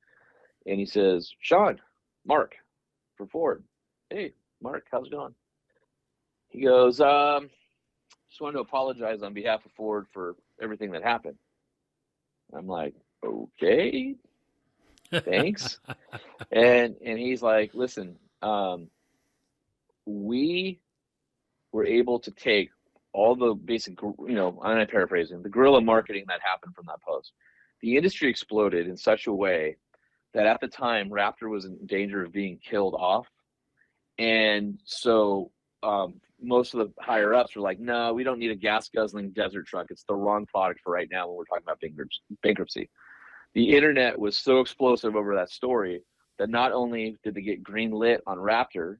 and he says, Sean, Mark for Ford. Hey, Mark, how's it going? He goes, just wanted to apologize on behalf of Ford for everything that happened. I'm like, okay, thanks. and he's like, listen, we were able to take all the basic, I'm paraphrasing, the guerrilla marketing that happened from that post. The industry exploded in such a way that at the time Raptor was in danger of being killed off. And so most of the higher ups were like, no, we don't need a gas guzzling desert truck. It's the wrong product for right now when we're talking about bankruptcy. The internet was so explosive over that story that not only did they get green lit on Raptor,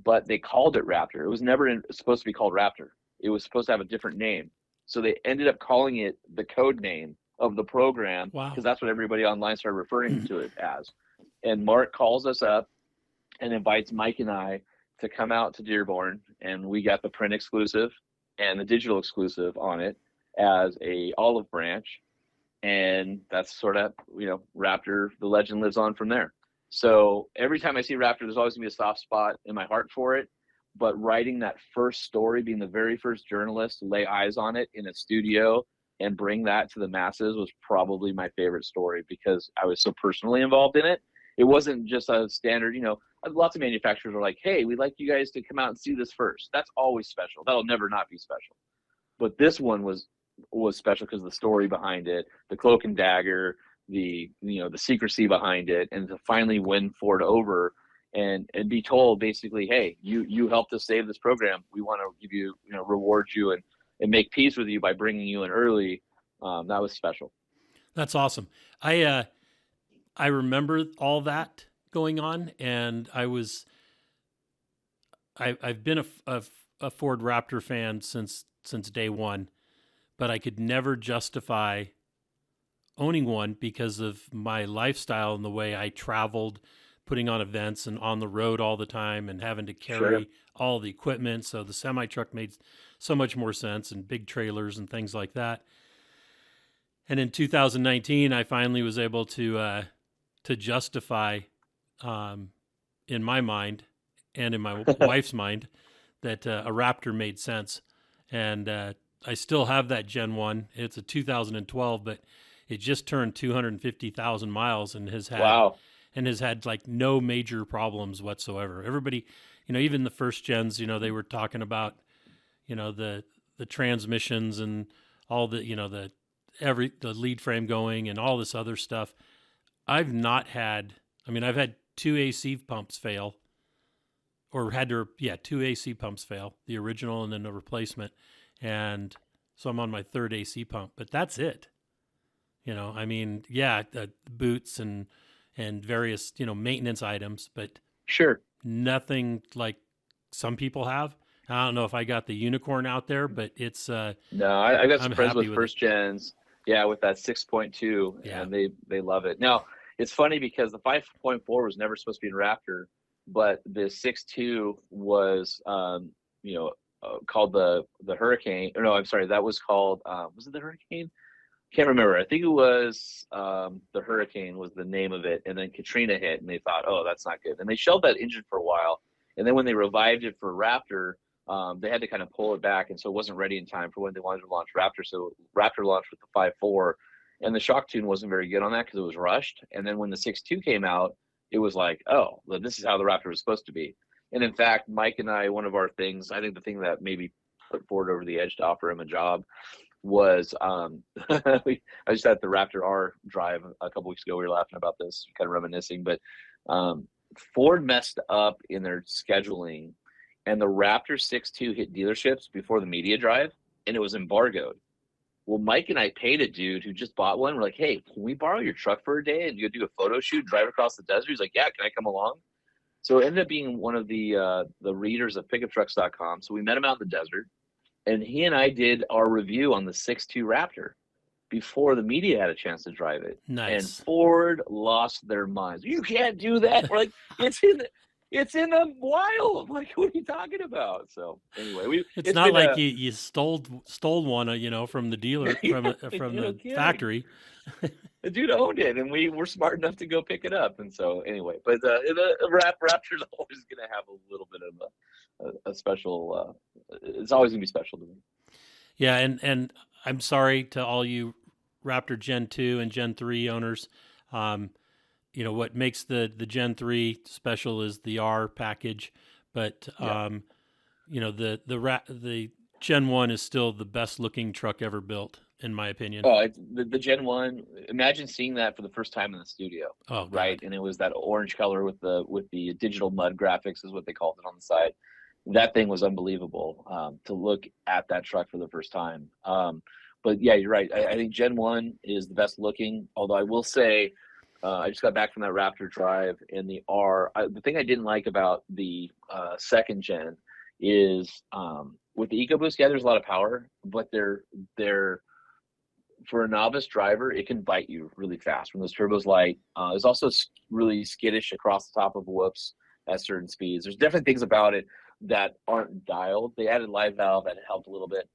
but they called it Raptor. It was never supposed to be called Raptor. It was supposed to have a different name. So they ended up calling it the code name of the program, because that's what everybody online started referring to it as. And Mark calls us up and invites Mike and I to come out to Dearborn, and we got the print exclusive and the digital exclusive on it as a olive branch. And that's sort of, Raptor, the legend lives on from there. So every time I see Raptor, there's always gonna be a soft spot in my heart for it. But writing that first story, being the very first journalist to lay eyes on it in a studio and bring that to the masses, was probably my favorite story, because I was so personally involved in it. It wasn't just a standard, lots of manufacturers are like, hey, we'd like you guys to come out and see this first. That's always special. That'll never not be special. But this one was special because of the story behind it, the cloak and dagger, the secrecy behind it, and to finally win Ford over and be told basically, hey, you helped us save this program. We want to give you, reward you and make peace with you by bringing you in early. That was special. That's awesome. I remember all that going on, and I've been a Ford Raptor fan since day one, but I could never justify owning one because of my lifestyle and the way I traveled, putting on events and on the road all the time and having to carry all the equipment. So the semi truck made so much more sense, and big trailers and things like that. And in 2019, I finally was able to justify, in my mind and in my wife's mind, that a Raptor made sense. And I still have that Gen 1. It's a 2012, but it just turned 250,000 miles and has had like no major problems whatsoever. Everybody, even the first gens, they were talking about, the transmissions and all the, the lead frame going and all this other stuff. I've had 2 AC pumps fail, or two AC pumps fail, the original and then a replacement. And so I'm on my third AC pump, but that's it. Boots and various, maintenance items, but nothing like some people have. I don't know if I got the unicorn out there, but it's no, I got some friends with first gens. Yeah, with that 6.2, and they love it. Now, it's funny because the 5.4 was never supposed to be in Raptor, but the 6.2 was, called the Hurricane. Or no, I'm sorry, that was called, was it the Hurricane? Can't remember. I think it was the Hurricane was the name of it, and then Katrina hit, and they thought, oh, that's not good. And they shelved that engine for a while, and then when they revived it for Raptor, they had to kind of pull it back, and so it wasn't ready in time for when they wanted to launch Raptor. So Raptor launched with the 5.4, and the shock tune wasn't very good on that because it was rushed. And then when the 6.2 came out, it was like, oh, well, this is how the Raptor was supposed to be. And in fact, Mike and I, one of our things, I think the thing that maybe put Ford over the edge to offer him a job was I just had the Raptor R drive a couple weeks ago. We were laughing about this, kind of reminiscing, but Ford messed up in their scheduling, and the Raptor 6.2 hit dealerships before the media drive, and it was embargoed. Well, Mike and I paid a dude who just bought one. We're like, hey, can we borrow your truck for a day and you do a photo shoot, drive across the desert? He's like, yeah, can I come along? So it ended up being one of the readers of pickuptrucks.com. So we met him out in the desert, and he and I did our review on the 6.2 Raptor before the media had a chance to drive it. Nice. And Ford lost their minds. You can't do that. We're like, it's in the, It's in the wild. I'm like, what are you talking about? So anyway, It's not like you stole one, from the dealer, from the factory. The dude owned it, and we were smart enough to go pick it up. And so anyway, but the Raptor's always going to have a little bit of a special. It's always going to be special to me. Yeah, and I'm sorry to all you Raptor Gen 2 and Gen 3 owners. What makes the Gen 3 special is the R package, but the Gen 1 is still the best looking truck ever built, in my opinion. Oh, it's the Gen 1. Imagine seeing that for the first time in the studio. Oh, God. Right, and it was that orange color with the digital mud graphics, is what they called it on the side. That thing was unbelievable to look at that truck for the first time. But yeah, you're right. I think Gen 1 is the best looking, although I will say I just got back from that Raptor drive, and the R. The thing I didn't like about the second gen is with the EcoBoost, yeah, there's a lot of power, but they're for a novice driver, it can bite you really fast when those turbos light. It's also really skittish across the top of whoops at certain speeds. There's definitely things about it that aren't dialed. They added live valve, and it helped a little bit.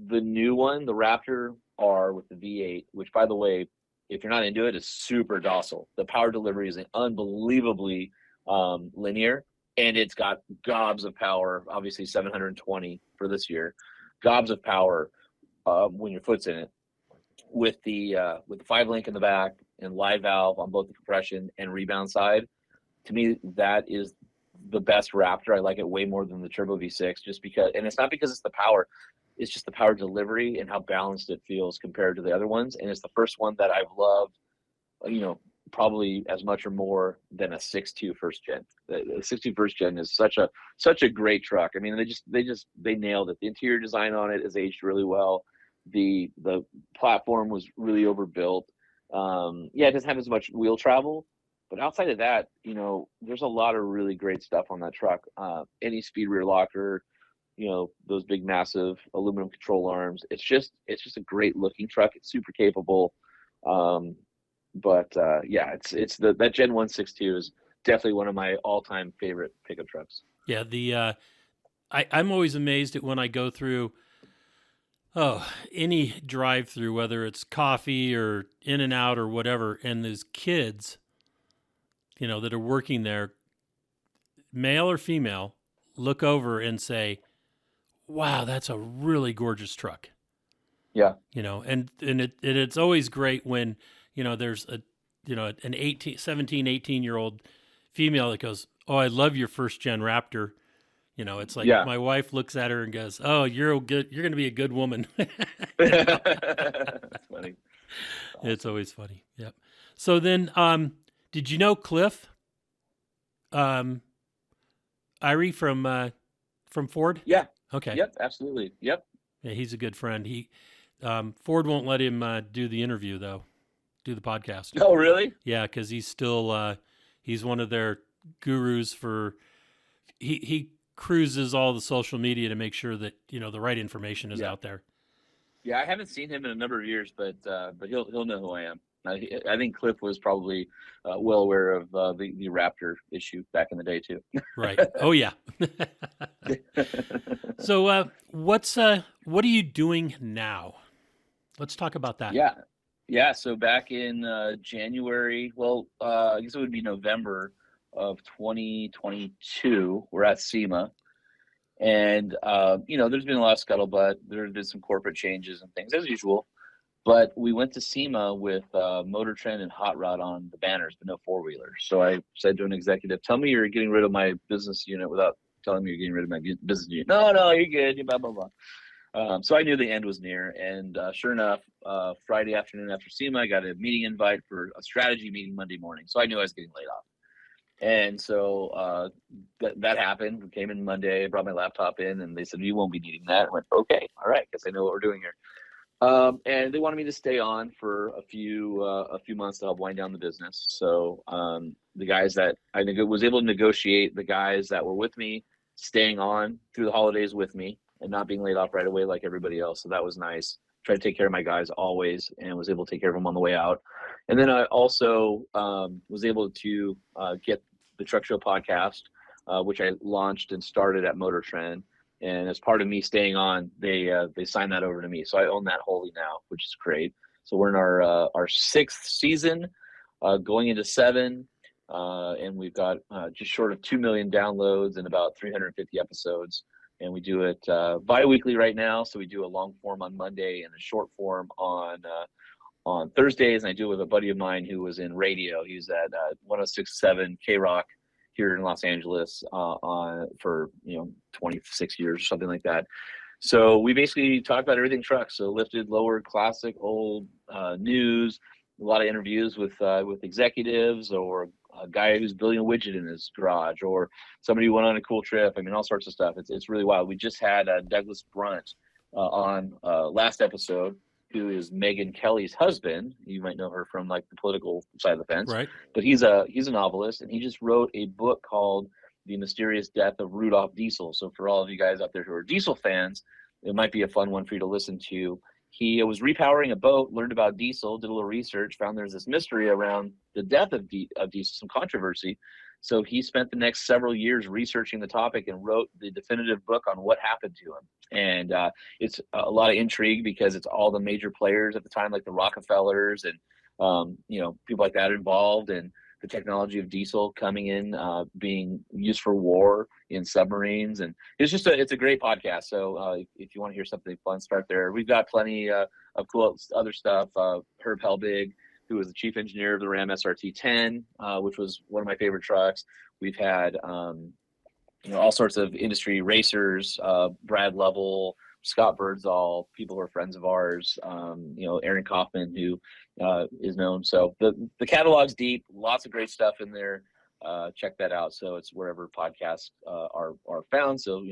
The new one, the Raptor R with the V8, which, by the way, if you're not into it, is super docile. The power delivery is unbelievably linear, and it's got gobs of power. Obviously, 720 for this year, gobs of power when your foot's in it. With the 5-link in the back and live valve on both the compression and rebound side, to me that is the best Raptor. I like it way more than the Turbo V6, just because, and it's not because it's the power, it's just the power delivery and how balanced it feels compared to the other ones. And it's the first one that I've loved, probably as much or more than a 6.2 first gen. The 6.2 first gen is such a great truck. I mean, they nailed it. The interior design on it is aged really well. The platform was really overbuilt. It doesn't have as much wheel travel, but outside of that, there's a lot of really great stuff on that truck. Any speed rear locker, those big massive aluminum control arms. It's just a great looking truck. It's super capable. That Gen 1 6.2 is definitely one of my all-time favorite pickup trucks. Yeah, I'm always amazed at when I go through any drive-through, whether it's coffee or In-N-Out or whatever, and there's kids, that are working there, male or female, look over and say, "Wow, that's a really gorgeous truck." Yeah. And it's always great when, there's an 17, 18-year-old female that goes, "Oh, I love your first gen Raptor." It's like my wife looks at her and goes, "Oh, you're going to be a good woman." That's funny. It's always funny. Yep. So then, did you know Cliff, Irie from Ford? Yeah. Okay. Yep. Absolutely. Yep. Yeah, he's a good friend. Ford won't let him do the interview though, do the podcast. Oh, really? Yeah, because he's still he's one of their gurus for he cruises all the social media to make sure that the right information is out there. Yeah, I haven't seen him in a number of years, but he'll know who I am. I think Cliff was probably well aware of the Raptor issue back in the day too. Right. Oh yeah. So what are you doing now? Let's talk about that. Yeah. So back in January, I guess it would be November of 2022, we're at SEMA, and there's been a lot of scuttlebutt. There's been some corporate changes and things as usual, but we went to SEMA with Motor Trend and Hot Rod on the banners, but no four-wheelers. So I said to an executive, "Tell me you're getting rid of my business unit without telling me you're getting rid of my business unit." No, you're good. Blah blah blah. So I knew the end was near, and sure enough, Friday afternoon after SEMA, I got a meeting invite for a strategy meeting Monday morning. So I knew I was getting laid off. And so that happened. We came in Monday, I brought my laptop in, and they said, "You won't be needing that." I went, "Okay, all right, guess I know what we're doing here." And they wanted me to stay on for a few months to help wind down the business. So the guys that I was able to negotiate, the guys that were with me, staying on through the holidays with me and not being laid off right away like everybody else. So that was nice. Tried to take care of my guys always, and was able to take care of them on the way out. And then I also was able to get the Truck Show podcast which I launched and started at Motor Trend. And as part of me staying on, they signed that over to me. So I own that wholly now, which is great. So we're in our sixth season, going into 7, and we've got just short of 2 million downloads and about 350 episodes. And we do it bi-weekly right now. So we do a long form on Monday and a short form on Thursdays. And I do it with a buddy of mine who was in radio. He was at 106.7 K-Rock here in Los Angeles for 26 years or something like that. So we basically talk about everything trucks. So lifted, lowered, classic, old, news, a lot of interviews with executives, or a guy who's building a widget in his garage, or somebody who went on a cool trip. I mean, all sorts of stuff. It's really wild. We just had Douglas Brunt on last episode, who is Megyn Kelly's husband. You might know her from like the political side of the fence, Right? But he's a novelist, and he just wrote a book called The Mysterious Death of Rudolph Diesel. So for all of you guys out there who are diesel fans, it might be a fun one for you to listen to. He was repowering a boat, learned about diesel, did a little research, found there's this mystery around the death of diesel, some controversy. So he spent the next several years researching the topic and wrote the definitive book on what happened to him. And it's a lot of intrigue because it's all the major players at the time, like the Rockefellers and people like that involved, and the technology of diesel coming in, being used for war in submarines. And it's a great podcast. So if you want to hear something fun, start there. We've got plenty of cool other stuff. Herb Helbig, who was the chief engineer of the Ram SRT 10, which was one of my favorite trucks. We've had all sorts of industry racers, Brad Lovell, Scott Birdsall, people who are friends of ours, Aaron Kaufman, who is known. So the catalog's deep, lots of great stuff in there. Check that out. So it's wherever podcasts are found. So,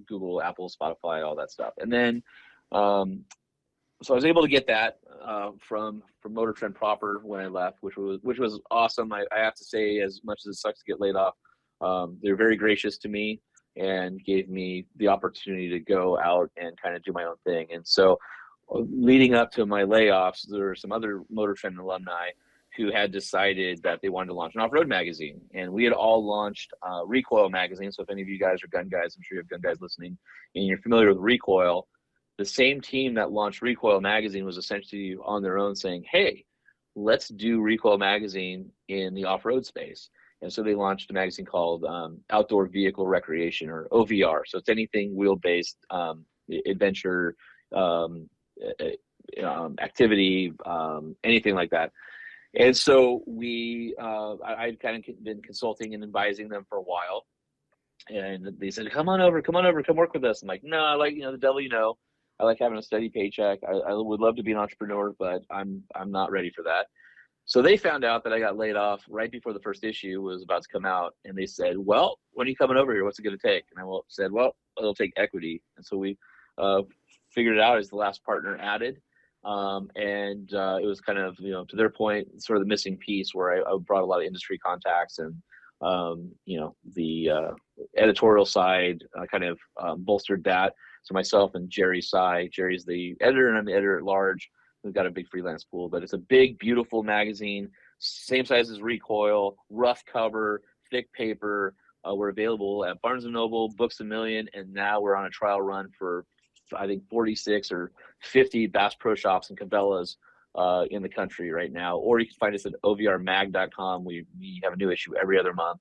Google, Apple, Spotify, all that stuff. And then, so I was able to get that from Motor Trend proper when I left, which was awesome. I have to say, as much as it sucks to get laid off, they're very gracious to me and gave me the opportunity to go out and kind of do my own thing. And so leading up to my layoffs, there were some other Motor Trend alumni who had decided that they wanted to launch an off-road magazine. And we had all launched Recoil magazine. So if any of you guys are gun guys, I'm sure you have gun guys listening, and you're familiar with Recoil, the same team that launched Recoil magazine was essentially on their own saying, hey, let's do Recoil magazine in the off-road space. And so they launched a magazine called Outdoor Vehicle Recreation, or OVR. So it's anything wheel-based, adventure, activity, anything like that. And so I'd kind of been consulting and advising them for a while. And they said, come on over, come work with us. I'm like, no, I like, the devil, I like having a steady paycheck. I would love to be an entrepreneur, but I'm not ready for that. So they found out that I got laid off right before the first issue was about to come out. And they said, well, when are you coming over here? What's it going to take? And I said, well, it'll take equity. And so we figured it out as the last partner added. And it was kind of, to their point, sort of the missing piece where I brought a lot of industry contacts, and, the editorial side kind of bolstered that. So myself and Jerry Sy, Jerry's the editor and I'm the editor at large. We've got a big freelance pool, but it's a big, beautiful magazine, same size as Recoil, rough cover, thick paper. We're available at Barnes & Noble, Books A Million, and now we're on a trial run for, I think, 46 or 50 Bass Pro Shops and Cabela's in the country right now. Or you can find us at ovrmag.com. We have a new issue every other month.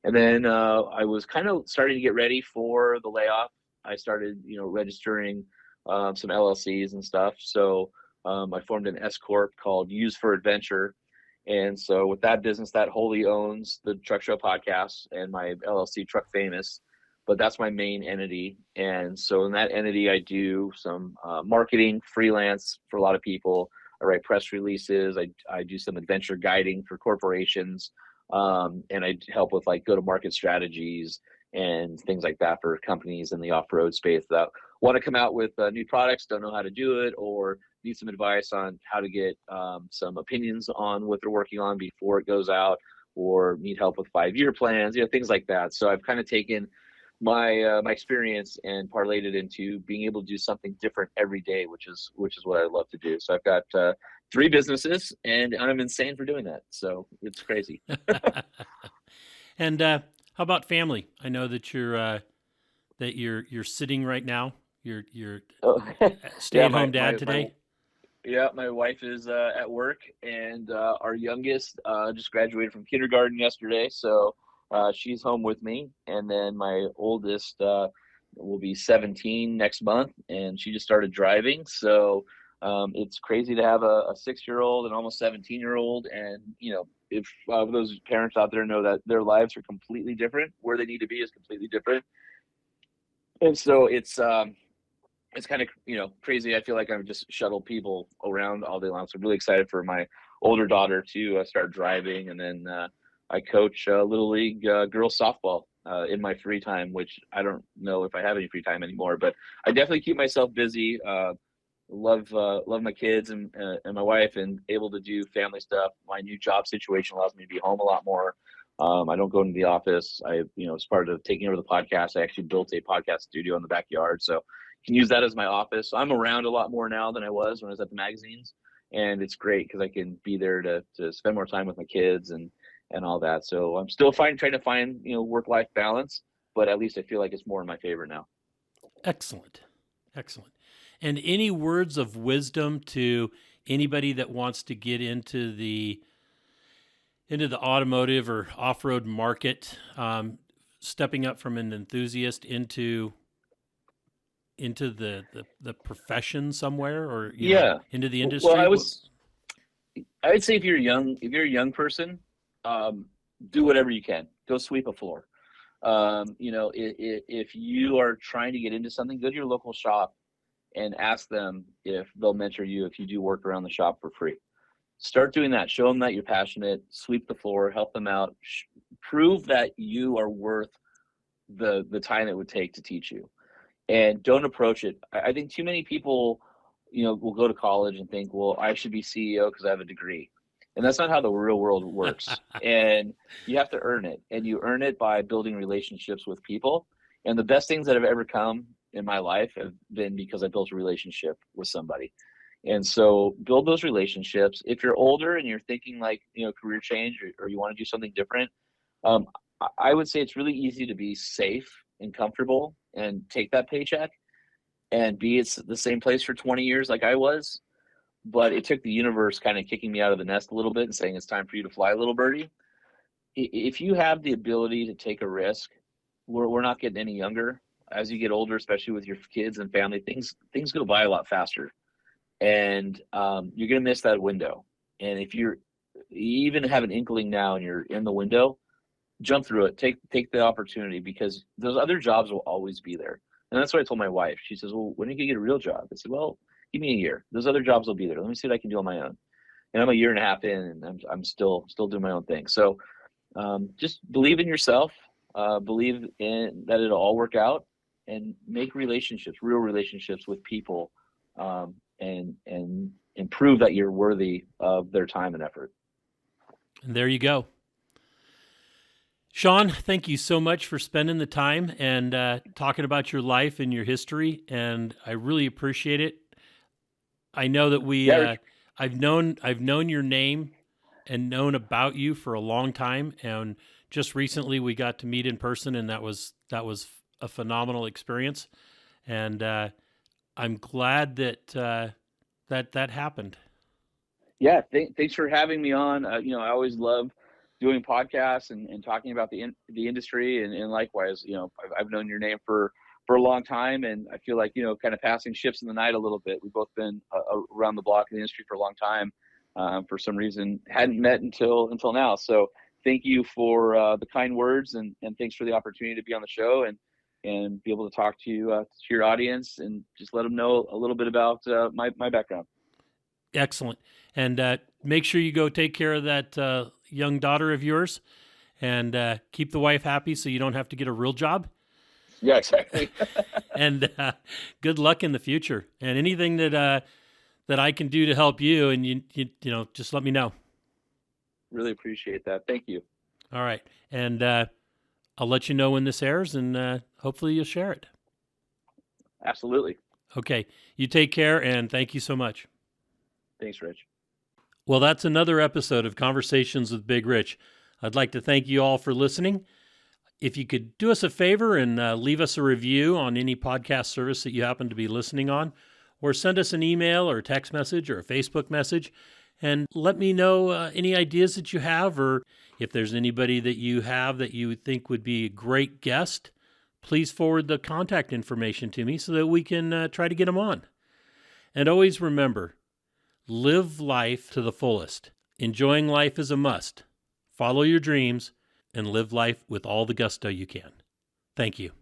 And then I was kind of starting to get ready for the layoff. I started, registering some LLCs and stuff. So I formed an S Corp called Use for Adventure. And so with that business, that wholly owns the Truck Show podcast and my LLC Truck Famous, but that's my main entity. And so in that entity, I do some marketing, freelance for a lot of people. I write press releases. I do some adventure guiding for corporations. And I help with like go-to-market strategies and things like that for companies in the off-road space that want to come out with new products, don't know how to do it, or need some advice on how to get some opinions on what they're working on before it goes out, or need help with 5-year plans, things like that. So I've kind of taken my my experience and parlayed it into being able to do something different every day, which is what I love to do. So I've got 3 businesses, and I'm insane for doing that. So it's crazy. And How about family? I know that you're sitting right now. You're Oh, yeah, stay-at-home dad today. my wife is at work, and our youngest just graduated from kindergarten yesterday, so she's home with me. And then my oldest will be 17 next month, and she just started driving. So it's crazy to have a 6-year-old and almost 17-year-old. And if those parents out there know that their lives are completely different, where they need to be is completely different. And so it's kind of crazy. I feel like I've just shuttled people around all day long. So I'm really excited for my older daughter to start driving, and then I coach little league girls softball in my free time, which I don't know if I have any free time anymore, but I definitely keep myself busy. Love my kids and my wife, and able to do family stuff. My new job situation allows me to be home a lot more. I don't go into the office. As part of taking over the podcast, I actually built a podcast studio in the backyard, so can use that as my office. So I'm around a lot more now than I was when I was at the magazines, and it's great because I can be there to spend more time with my kids and all that. So I'm still trying to find work-life balance, but at least I feel like it's more in my favor now. Excellent. And any words of wisdom to anybody that wants to get into the automotive or off-road market, stepping up from an enthusiast into the profession somewhere, or into the industry? Well, I would say if you're a young person, do whatever you can. Go sweep a floor. If you are trying to get into something, go to your local shop and ask them if they'll mentor you if you do work around the shop for free. Start doing that. Show them that you're passionate. Sweep the floor. Help them out. Prove that you are worth the time it would take to teach you. And don't approach it. I think too many people, will go to college and think, well, I should be CEO because I have a degree. And that's not how the real world works. And you have to earn it. And you earn it by building relationships with people. And the best things that have ever come in my life have been because I built a relationship with somebody. And so build those relationships. If you're older and you're thinking like, career change, or you want to do something different, I would say it's really easy to be safe and comfortable and take that paycheck and be it's the same place for 20 years like I was. But it took the universe kind of kicking me out of the nest a little bit and saying it's time for you to fly, little birdie. If you have the ability to take a risk, we're not getting any younger. As you get older, especially with your kids and family, things go by a lot faster, and you're gonna miss that window. And if you even have an inkling now and you're in the window, jump through it. Take the opportunity, because those other jobs will always be there. And that's what I told my wife. She says, well, when are you gonna get a real job? I said, well, give me a year. Those other jobs will be there. Let me see what I can do on my own. And I'm a year and a half in, and I'm still doing my own thing. So just believe in yourself, believe in that it'll all work out, and make relationships, real relationships with people, and prove that you're worthy of their time and effort. And there you go. Sean, thank you so much for spending the time and talking about your life and your history, and I really appreciate it. I know that I've known your name and known about you for a long time, and just recently we got to meet in person, and that was a phenomenal experience, and I'm glad that that happened. Yeah, thanks for having me on. I always love doing podcasts and talking about the industry, and likewise, I've known your name for a long time, and I feel like kind of passing ships in the night a little bit. We've both been around the block in the industry for a long time. For some reason, hadn't met until now. So thank you for the kind words, and thanks for the opportunity to be on the show and be able to talk to your audience and just let them know a little bit about my background. Excellent. And make sure you go take care of that young daughter of yours, and keep the wife happy so you don't have to get a real job. Yeah, exactly. And good luck in the future. And anything that I can do to help you, and you just let me know. Really appreciate that. Thank you. All right. And I'll let you know when this airs, and hopefully you'll share it. Absolutely. Okay. You take care, and thank you so much. Thanks, Rich. Well, that's another episode of Conversations with Big Rich. I'd like to thank you all for listening. If you could do us a favor and leave us a review on any podcast service that you happen to be listening on, or send us an email or a text message or a Facebook message, and let me know any ideas that you have, or if there's anybody that you have that you think would be a great guest, please forward the contact information to me so that we can try to get them on. And always remember, live life to the fullest. Enjoying life is a must. Follow your dreams and live life with all the gusto you can. Thank you.